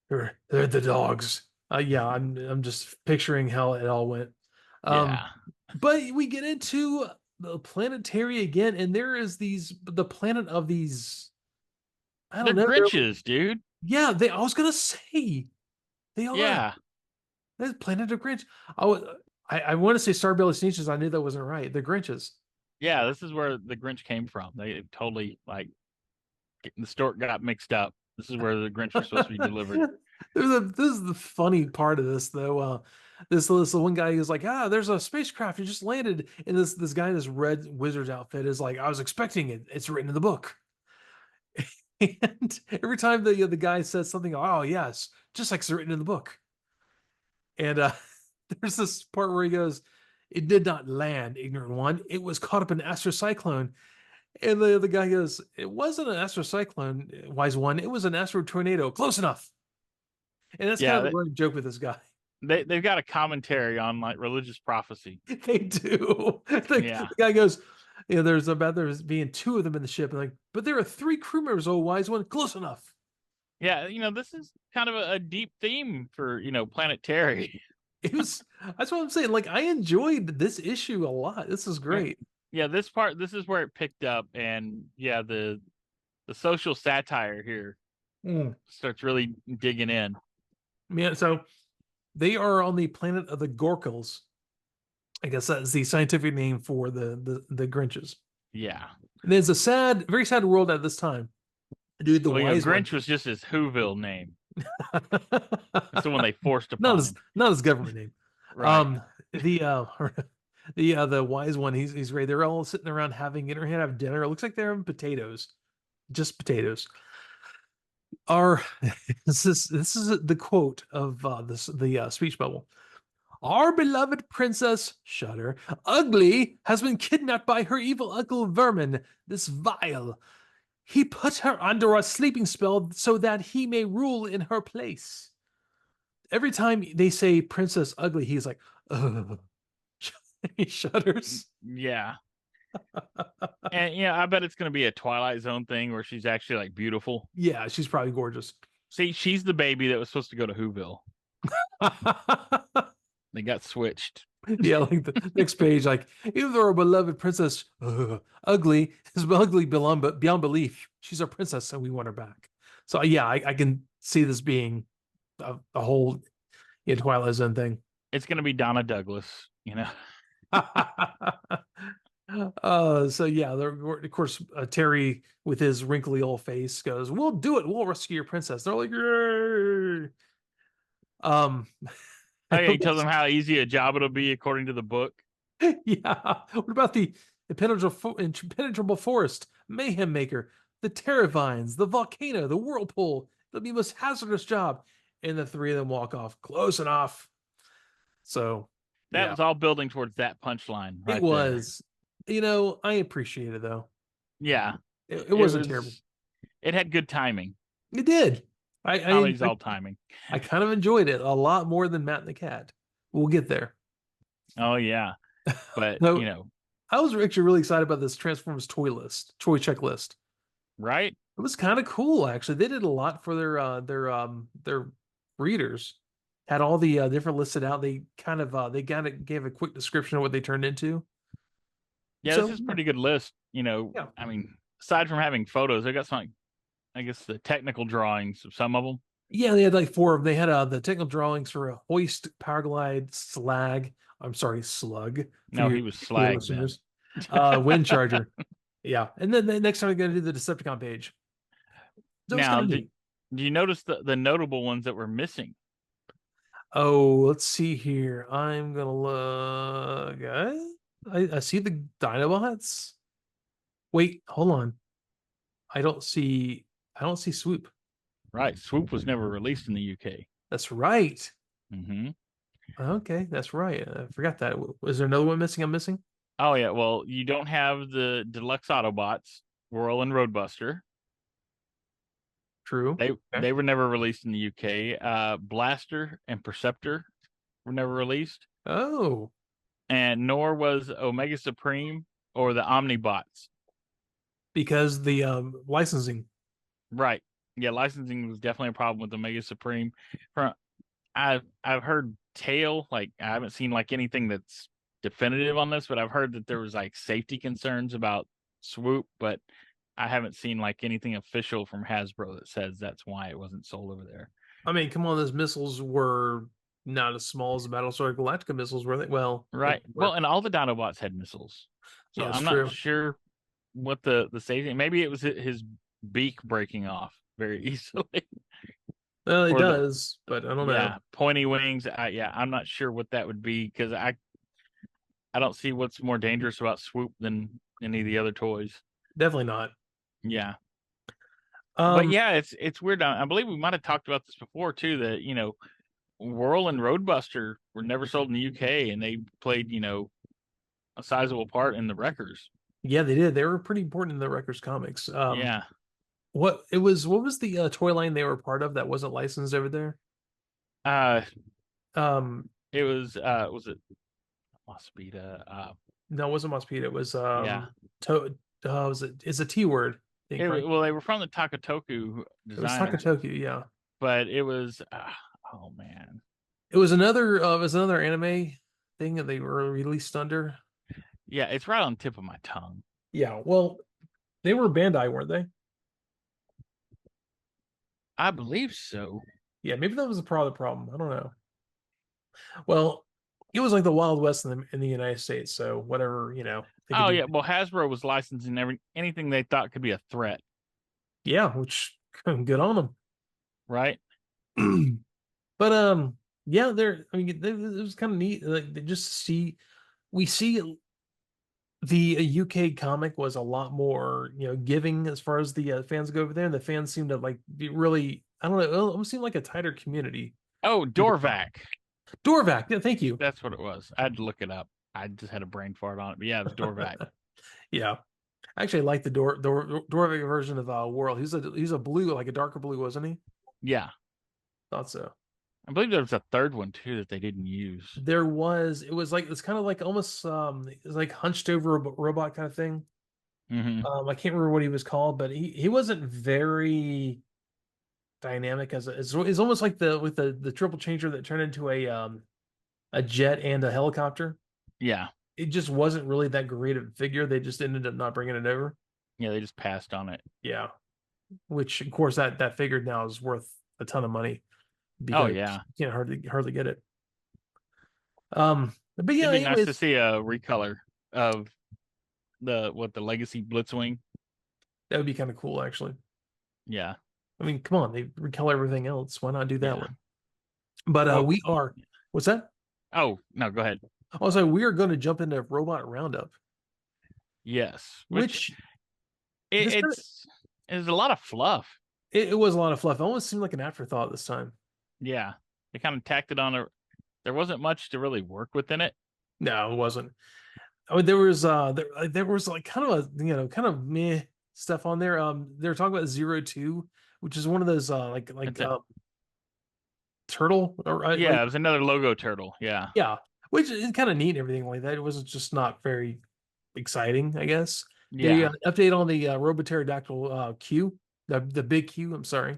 They're the dogs. Yeah, I'm just picturing how it all went.
Yeah.
But we get into the planetary again, and there is the planet of these. I don't know.
Grinches, dude.
Yeah, I was gonna say they are.
Yeah.
There's Planet of Grinch. I want to say Starbelly Sneetches. I knew that wasn't right. The Grinches.
Yeah, this is where the Grinch came from. They totally like the stork got mixed up. This is where the Grinch was supposed to be delivered.
This is the funny part of this, though. This one guy is like, there's a spacecraft. It just landed. And this guy in this red wizard's outfit is like, I was expecting it. It's written in the book. And every time the guy says something, oh yes, just like it's written in the book. And there's this part where he goes, it did not land, ignorant one. It was caught up in an astrocyclone. And the guy goes, it wasn't an astrocyclone, wise one. It was an astro tornado. Close enough. And that's kind of the running joke with this guy.
They've got a commentary on like religious prophecy.
They do. The guy goes, there's being two of them in the ship. And like, but there are 3 crew members, oh wise one. Close enough.
Yeah, this is kind of a deep theme for, Planetary.
That's what I'm saying. Like, I enjoyed this issue a lot. This is great.
Yeah, this is where it picked up, and yeah, the social satire here starts really digging in.
Yeah, so they are on the planet of the Gorkles. I guess that's the scientific name for the Grinches.
Yeah.
And there's a very sad world at this time. Dude, the wise
Grinch was just his Whoville name. That's the one they forced upon him.
Not his government name.
Right.
The wise one, he's right. They're all sitting around having dinner. It looks like they're having potatoes. Just potatoes. This is the quote of the speech bubble. Our beloved princess, shudder, Ugly, has been kidnapped by her evil uncle Vermin, this vile. He put her under a sleeping spell so that he may rule in her place. Every time they say Princess Ugly, he's like, ugh. He shudders.
Yeah. And I bet it's going to be a Twilight Zone thing where she's actually like beautiful.
Yeah, she's probably gorgeous.
See, she's the baby that was supposed to go to Whoville. They got switched.
Yeah, like the next page, like, even though our beloved princess Ugly is ugly beyond belief, she's our princess and we want her back. So yeah, I can see this being a whole Twilight Zone thing.
It's going to be Donna Douglas,
So yeah, of course, Terry with his wrinkly old face goes, "We'll do it. We'll rescue your princess." They're like, "Yay!"
He tells them how easy a job it'll be according to the book.
Yeah. What about the impenetrable forest, mayhem maker, the terravines, the volcano, the whirlpool? It'll be the most hazardous job. And the 3 of them walk off. Close enough. So
that was all building towards that punchline. Right, it
was. There. I appreciate it though.
Yeah.
It wasn't terrible.
It had good timing.
It did.
Comedy's all timing.
I kind of enjoyed it a lot more than Matt and the Cat. We'll get there.
Oh yeah. But
I was actually really excited about this Transformers toy checklist.
Right?
It was kind of cool, actually. They did a lot for their readers. Had all the different listed out. They kind of gave a quick description of what they turned into.
Yeah, this is a pretty good list. I mean, aside from having photos, they got something. I guess the technical drawings of some of them.
Yeah, they had like 4 of them. They had the technical drawings for a hoist, power glide, slag. I'm sorry, slug for
No,
your
he was
for your
slag then.
listeners. Windcharger. Yeah, and then the next time we're gonna do the Decepticon page. So it's
Now,
kind of neat.
do you notice the notable ones that were missing?
Oh, let's see here. I'm gonna look. I see the Dinobots. Wait, hold on. I don't see. I don't see Swoop.
Right. Swoop was never released in the UK.
That's right.
Mm-hmm.
Okay, that's right. I forgot that. Was there another one missing? I'm missing.
Oh yeah. Well, you don't have the deluxe Autobots, Whirl and Roadbuster.
True.
They
Okay.
they were never released in the UK. Blaster and Perceptor were never released,
Oh,
and nor was Omega Supreme or the Omnibots.
because the licensing.
Right. Yeah, licensing was definitely a problem with Omega Supreme. From I've heard tale, like I haven't seen like anything that's definitive on this, but I've heard that there was like safety concerns about Swoop, but I haven't seen like anything official from Hasbro that says that's why it wasn't sold over there.
I mean, come on, those missiles were not as small as the Battlestar Galactica missiles, were they? Well,
Right.
they
Well,
were.
and all the Dinobots had missiles. So
Yeah, it's
I'm not
true.
sure what the safety, maybe it was his beak breaking off very easily.
Well, it
Or the
does, but I don't know.
yeah, pointy wings. I'm not sure what that would be because I don't see what's more dangerous about Swoop than any of the other toys.
Definitely not.
Yeah. But
Um,
yeah, it's weird. I believe we might have talked about this before too, that, Whirl and Roadbuster were never sold in the UK and they played, a sizable part in the Wreckers.
yeah, they did. They were pretty important in the Wreckers comics.
Yeah.
What was the toy line they were part of that wasn't licensed over there?
Uh
Um,
it was it Mospita?
no, it wasn't Mospita. It was
Yeah.
was it's a T word, I think, right?
Well, they were from the Takatoku
It was
designer,
Takatoku, yeah.
but it was oh man.
It was another anime thing that they were released under.
Yeah, it's right on the tip of my tongue.
Yeah, well, they were Bandai, weren't they?
I believe so.
Yeah, maybe that was a part of the problem. I don't know. Well, it was like the Wild West in the United States, so whatever, they could
Oh
do.
yeah, well Hasbro was licensing anything they thought could be a threat,
Yeah, which good on
right?
them. But yeah, I mean, it was kind of neat. Like they just see, we see the UK comic was a lot more, giving as far as the fans go over there, and the fans seem to like be really, I don't know, it almost seemed like a tighter community.
Oh, Dorvac.
Dorvac, yeah, thank you.
That's what it was. I had to look it up. I just had a brain fart on it. But yeah, it was Dorvac.
Yeah, I actually like the Dorvac version of World. He's a blue, like a darker blue, wasn't he?
Yeah.
Thought so.
I believe there was a third one too that they didn't use.
It was like it's kind of like almost it's like hunched over a robot kind of thing.
Mm-hmm.
I can't remember what he was called, but he wasn't very dynamic it's almost like the triple changer that turned into a jet and a helicopter.
Yeah.
It just wasn't really that great of a figure. They just ended up not bringing it over.
Yeah, they just passed on it.
Yeah, which of course that figure now is worth a ton of money
Oh
because
yeah.
you can't hardly get it. But yeah,
It'd be nice to
anyways,
see a recolor of the Legacy Blitzwing.
that would be kind of cool, actually.
Yeah.
I mean, come on, they recolor everything else. Why not do that
Yeah.
one? But
Well,
we are. What's that?
Oh, no, go ahead.
Also, we are going to jump into Robot Roundup,
Yes.
which
It's a lot of fluff.
it was a lot of fluff. It almost seemed like an afterthought this time.
Yeah. They kind of tacked it on there wasn't much to really work within it.
No, it wasn't. I mean, there was like kind of a kind of meh stuff on there. They were talking about 02, which is one of those turtle or
Yeah, it was another logo turtle. Yeah.
yeah, which is kind of neat and everything like that. It was just not very exciting, I guess.
Yeah.
The update on the Robopterodactyl Q, the big Q. I'm sorry.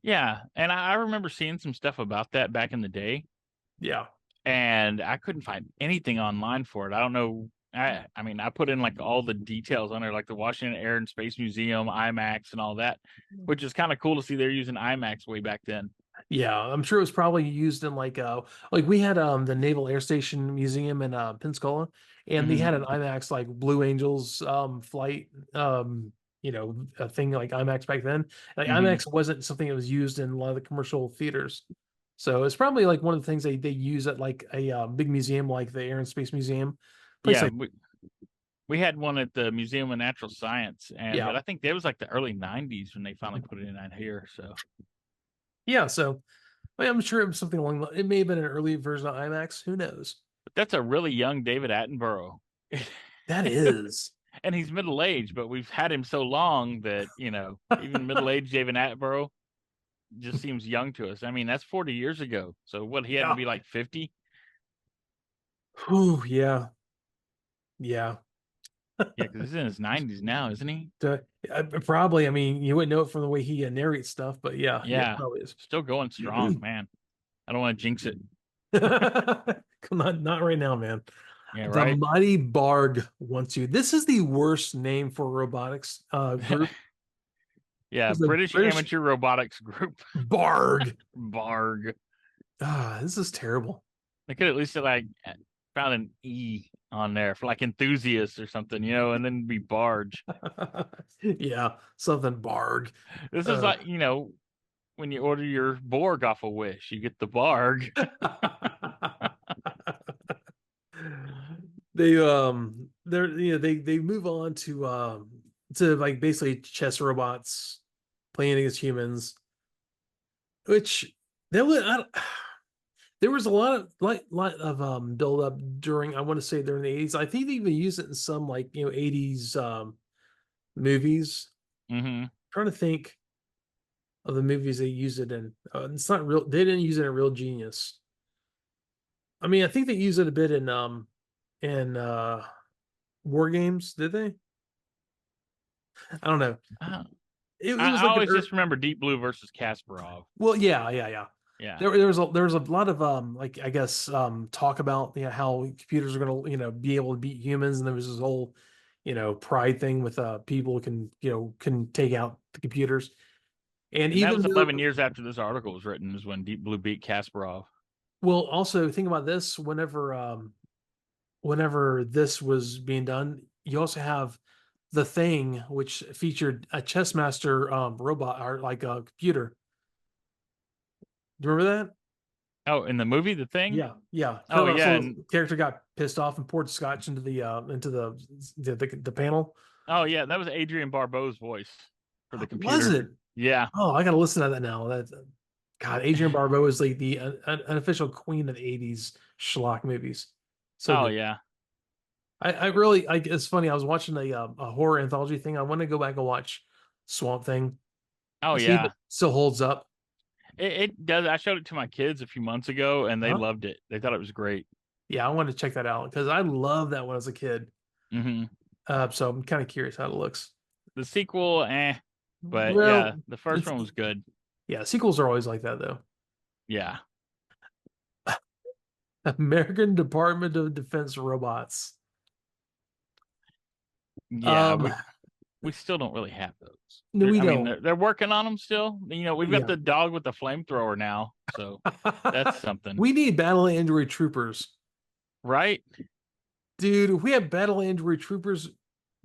Yeah. And I remember seeing some stuff about that back in the day.
Yeah.
And I couldn't find anything online for it. I don't know I mean, I put in like all the details on there, like the Washington Air and Space Museum, IMAX, and all that, which is kind of cool to see they're using IMAX way back then.
Yeah, I'm sure it was probably used in like we had the Naval Air Station Museum in Pensacola, and they had an IMAX like Blue Angels flight a thing like IMAX back then. Like IMAX wasn't something that was used in a lot of the commercial theaters. So it's probably like one of the things they use at like a big museum like the Air and Space Museum. Place
Yeah,
like
we had one at the Museum of Natural Science,
yeah.
but I think that was like the early '90s when they finally put it in out here. So
Yeah, so I'm sure it was something along it may have been an early version of IMAX. Who knows?
but that's a really young David Attenborough.
That is.
And he's middle aged, but we've had him so long that, even middle aged David Attenborough just seems young to us. I mean, that's 40 years ago. So what, he had to be like 50?
Whew, yeah. Yeah.
Yeah, because he's in his 90s now, isn't he?
Probably. I mean, you wouldn't know it from the way he narrates stuff, but yeah, probably is.
Still going strong, man. I don't want to jinx it.
Come on, not right now, man.
Yeah,
The
right.
Mighty Barg wants you. This is the worst name for a robotics group.
Yeah, British Amateur Robotics Group.
Barg.
Barg.
This is terrible.
They could at least have like found an E on there for like enthusiasts or something, and then be Barge.
Yeah, something Barg.
This is like, when you order your Borg off a Wish, you get the Barg.
They they move on to like basically chess robots playing against humans, which there was a lot of build up during, I want to say, during the 80s. I think they even used it in some 80s movies. Trying to think of the movies they used it in. It's not real. They didn't use it in Real Genius. I mean, I think they used it a bit in War Games. Did they? I don't know.
It was I always just remember Deep Blue versus Kasparov.
Well, yeah. There was a lot of I guess talk about how computers are going to be able to beat humans, and there was this whole pride thing with people can take out the computers. And even
that was 11 years after this article was written is when Deep Blue beat Kasparov.
Well, also think about this: whenever this was being done, you also have The Thing, which featured a chess master robot or like a computer. Do you remember that?
Oh, in the movie, The Thing?
Yeah.
Oh, yeah. And
character got pissed off and poured scotch into the panel.
Oh, yeah. That was Adrienne Barbeau's voice for the computer.
Was it?
Yeah.
Oh, I got to listen to that now. God, Adrienne Barbeau is like the unofficial queen of the 80s schlock movies. So good.
Yeah.
I really, it's funny. I was watching a horror anthology thing. I want to go back and watch Swamp Thing.
Oh, yeah.
It still holds up.
It does. I showed it to my kids a few months ago, and they loved it. They thought it was great.
Yeah, I wanted to check that out because I loved that when I was a kid. So I'm kind of curious how it looks.
The sequel, but yeah, the first one was good.
Yeah, sequels are always like that, though.
Yeah.
American Department of Defense robots.
Yeah, we still don't really have those.
No, we don't.
Mean, they're working on them still. We've got the dog with the flamethrower now, so that's something.
We need battle android troopers,
right,
dude? If we have battle android troopers,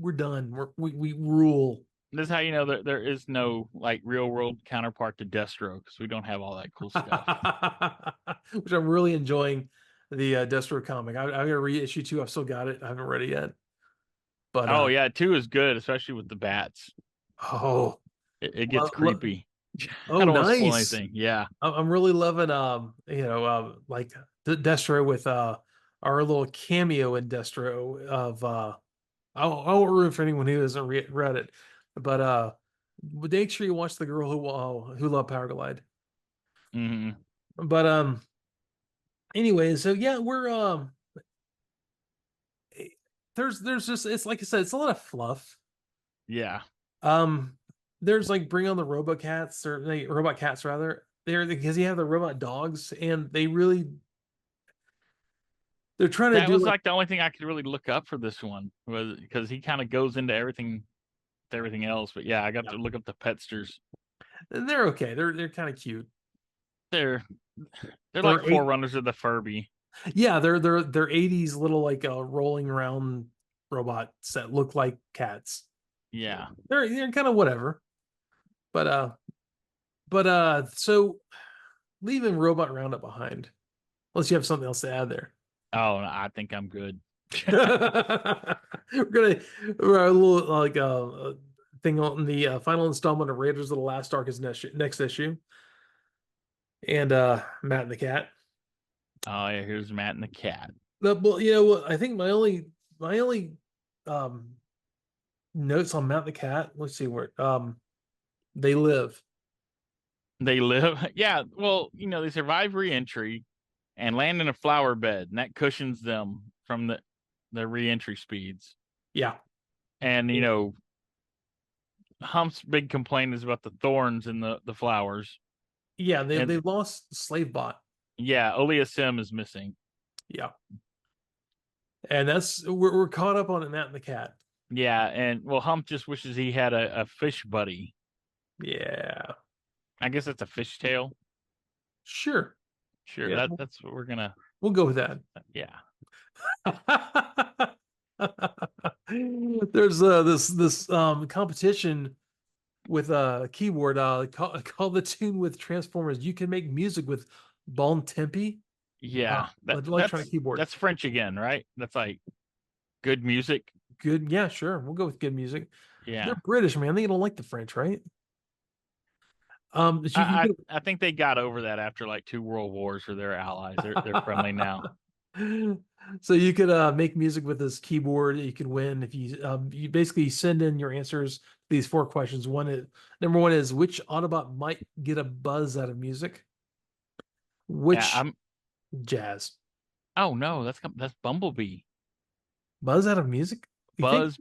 we're done. We rule.
This is how you know that there is no like real world counterpart to Destro, because we don't have all that cool stuff.
Which I'm really enjoying the Destro comic. I got to read issue 2. I've still got it. I haven't read it yet. But
yeah, 2 is good, especially with the bats.
Oh,
it gets creepy.
Oh,
I don't
nice.
want to spoil anything. Yeah,
I'm really loving like the Destro with our little cameo in Destro of I won't ruin for anyone who hasn't read it, but make sure you watch The Girl Who Loved Power Glide. But anyway, so yeah, we're there's just, it's like I said, it's a lot of fluff.
Yeah.
There's like Bring on the Robocats, or Robot Cats rather. There, because you have the robot dogs, and they really, They're trying to
That
do
was like the only thing I could really look up for this one, was because he kind of goes into everything else. But yeah, I got to look up the Petsters.
and they're okay. They're kind of cute.
They're like forerunners of the Furby.
Yeah, they're 80s little like rolling around robots that look like cats.
Yeah.
They're kind of whatever. But so leaving Robot Roundup behind, unless you have something else to add there.
Oh, I think I'm good.
We're a little like thing on the final installment of Raiders of the Last Ark is next issue. And Matt and the Cat.
Oh yeah, here's Matt and the Cat.
Well, you know what? I think my only notes on Matt and the Cat. Let's see where they live.
They live. Yeah. Well, they survive re-entry and land in a flower bed, and that cushions them from the re-entry speeds.
Yeah.
And Hump's big complaint is about the thorns in the flowers.
Yeah, they lost Slavebot.
Yeah, Olia Sim is missing.
Yeah. And we're caught up on it, Matt and the Cat.
Yeah, and Hump just wishes he had a fish buddy.
Yeah.
I guess that's a fishtail.
Sure.
Yeah, that's what
we'll go with that.
Yeah.
There's this competition with a keyboard called the tune with Transformers. You can make music with Bon Tempi.
Yeah,
electronic keyboard.
That's French again, right? That's like good music.
Good, yeah, sure. We'll go with good music.
Yeah,
they're British, man. They don't like the French, right?
I think they got over that after like 2 world wars, or they're allies. They're friendly now.
So you could make music with this keyboard. You can win if you basically send in your answers to these 4 questions. Number one is, which Autobot might get a buzz out of music? Which jazz?
Oh no, that's Bumblebee.
Buzz out of music?
Buzz.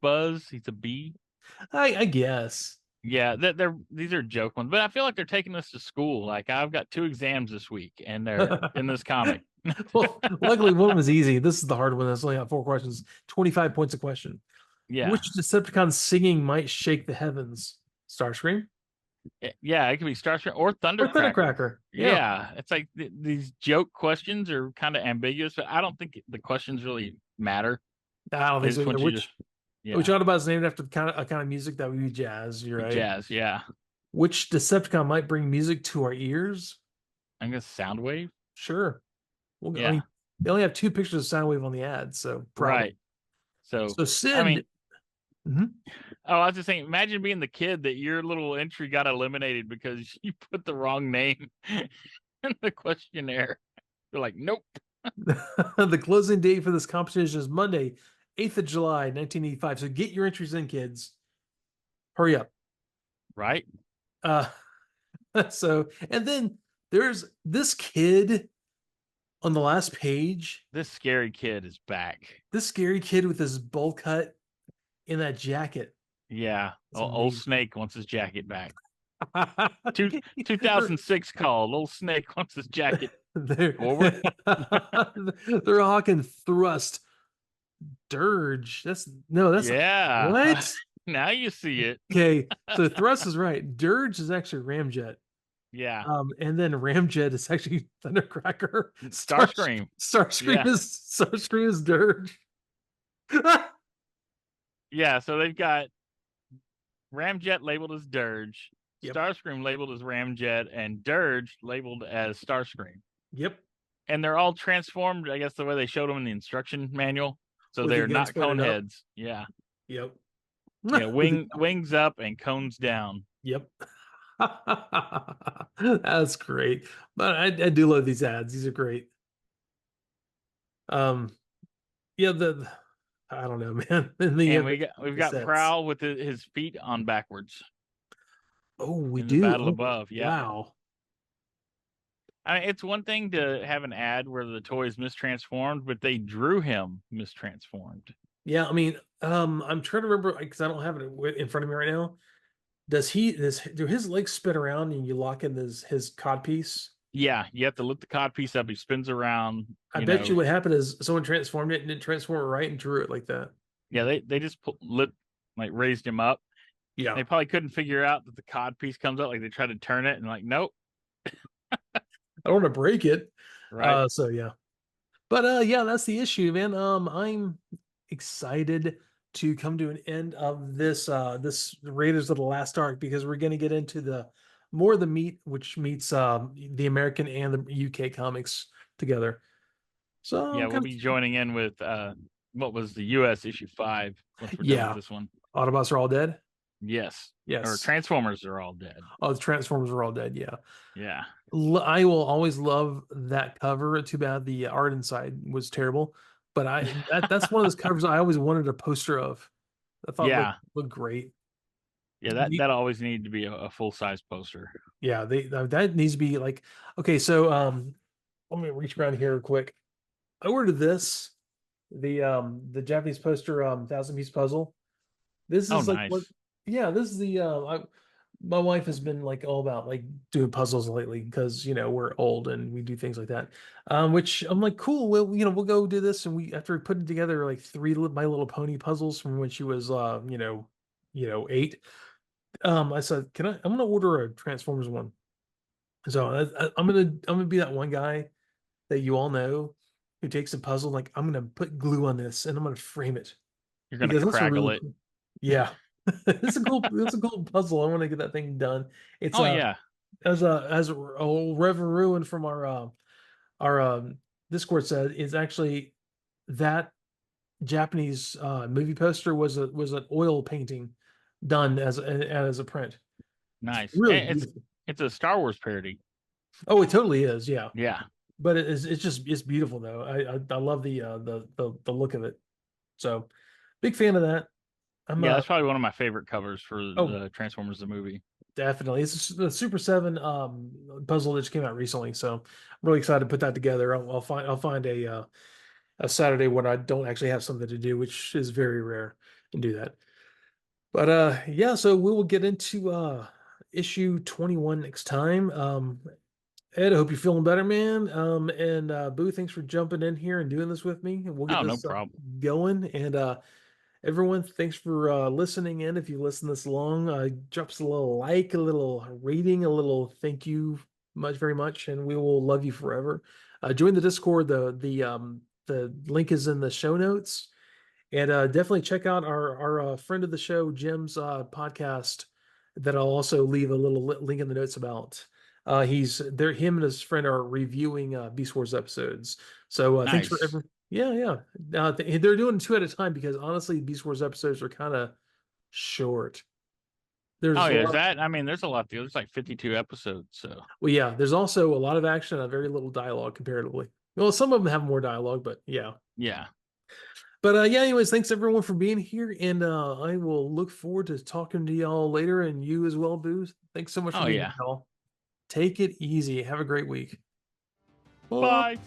He's a bee.
I guess.
Yeah, these are joke ones, but I feel like they're taking us to school. Like, I've got 2 exams this week, and they're in this comic.
Well, luckily one was easy. This is the hard one. That's only got 4 questions, 25 points a question.
Yeah.
Which Decepticon singing might shake the heavens? Starscream?
Yeah, it could be Starscream or Thundercracker.
Thundercracker.
Yeah, it's like these joke questions are kind of ambiguous, but I don't think the questions really matter.
I don't think so. Which Autobot is named after a kind of music that would be jazz. You're right.
Jazz, yeah.
Which Decepticon might bring music to our ears?
I guess Soundwave.
Sure. I mean, they only have 2 pictures of Soundwave on the ad, so probably.
Right. So
Sid.
I mean, Oh, I was just saying, imagine being the kid that your little entry got eliminated because you put the wrong name in the questionnaire. They're like, nope.
The closing date for this competition is Monday, 8th of July, 1985. So get your entries in, kids. Hurry up.
Right.
So, and then there's this kid on the last page.
This scary kid is back.
This scary kid with his bowl cut in that jacket.
Yeah. Old Snake wants his jacket back. 2006 call. Old Snake wants his jacket forward.
They're hawking thrust. Dirge. That's
yeah.
What?
Now you see it.
Okay, so thrust is right. Dirge is actually Ramjet.
Yeah.
And then Ramjet is actually Thundercracker.
Starscream.
Starscream is Dirge.
Yeah, so they've got Ramjet labeled as Dirge,
yep.
Starscream labeled as Ramjet, and Dirge labeled as Starscream.
Yep.
And they're all transformed, I guess, the way they showed them in the instruction manual. So they're not cone heads. Yeah.
Yep.
Yeah, wings up and cones down.
Yep. That's great. But I do love these ads. These are great. Yeah, I don't know, man. And
we've got Prowl with his feet on backwards.
Oh, we do.
The battle above. Yeah.
Wow.
I mean, it's one thing to have an ad where the toy is mistransformed, but they drew him mistransformed.
Yeah, I mean, I'm trying to remember because I don't have it in front of me right now. Do his legs spin around and you lock in his codpiece?
Yeah, you have to lift the cod piece up. He spins around.
I bet you what happened is someone transformed it and didn't transform it right and drew it like that.
Yeah, they just raised him up.
Yeah.
They probably couldn't figure out that the cod piece comes up. Like they tried to turn it and like, nope.
I don't want to break it.
Right.
So yeah. But yeah, that's the issue, man. I'm excited to come to an end of this Raiders of the Last Ark, because we're gonna get into the more of the meat, which meets the American and the UK comics together. So
yeah, we'll be joining in with what was the US issue 5 once we're done with this one.
Autobots are all dead.
Yes.
Yes.
Or Transformers are all dead.
Oh, the Transformers are all dead. Yeah.
Yeah.
I will always love that cover. Too bad the art inside was terrible, but that's one of those covers I always wanted a poster of. I thought looked great.
Yeah, that always needed to be a full size poster.
Yeah, that needs to be like, okay. So let me reach around here real quick. I ordered this, the Japanese poster 1,000-piece puzzle. This is like
nice.
this is the my wife has been like all about like doing puzzles lately, because we're old and we do things like that. Which I'm like, cool. We'll go do this, and after putting together like 3 My Little Pony puzzles from when she was 8. I said, I'm gonna order a Transformers one. So I'm gonna be that one guy that you all know who takes a puzzle, like, I'm gonna put glue on this and I'm gonna frame it.
You're gonna craggle it.
Yeah. It's a cool puzzle. I want to get that thing done. It's as Reverend Ruin from our Discord said, is actually that Japanese movie poster was an oil painting done as a print.
Nice.
Really,
it's a Star Wars parody.
Oh, it totally is. Yeah.
Yeah.
But it's beautiful though. I love the look of it. So big fan of that.
That's probably one of my favorite covers for the Transformers the movie.
Definitely. It's the Super 7 puzzle that just came out recently, so I'm really excited to put that together. I'll find a Saturday when I don't actually have something to do, which is very rare, and do that. But yeah, so we will get into issue 21 next time. Ed, I hope you're feeling better, man. And Boo, thanks for jumping in here and doing this with me. And we'll get this
no problem.
Going. And everyone, thanks for listening in. If you listen this long, drop us a little like, a little rating, a little thank you very much, and we will love you forever. Join the Discord. The link is in the show notes. And definitely check out our friend of the show, Jim's podcast, that I'll also leave a little link in the notes about. Him and his friend are reviewing Beast Wars episodes. So
nice.
Thanks for everyone. Yeah. They're doing 2 at a time, because honestly, Beast Wars episodes are kind of short.
There's a lot. There's like 52 episodes. So
there's also a lot of action and very little dialogue comparatively. Well, some of them have more dialogue, but yeah. But anyways, thanks everyone for being here, and I will look forward to talking to y'all later, and you as well, Booze. Thanks so much for being here, y'all. Take it easy. Have a great week.
Bye.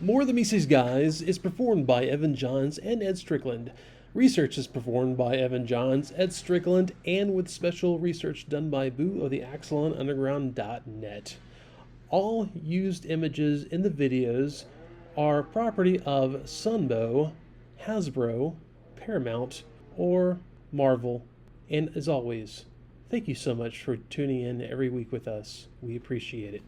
Morethanmeetstheseguys is performed by Evan Johns and Ed Strickland. Research is performed by Evan Johns, Ed Strickland, and with special research done by Boo of the AxelonUnderground.net. All used images in the videos are property of Sunbow, Hasbro, Paramount, or Marvel. And as always, thank you so much for tuning in every week with us. We appreciate it.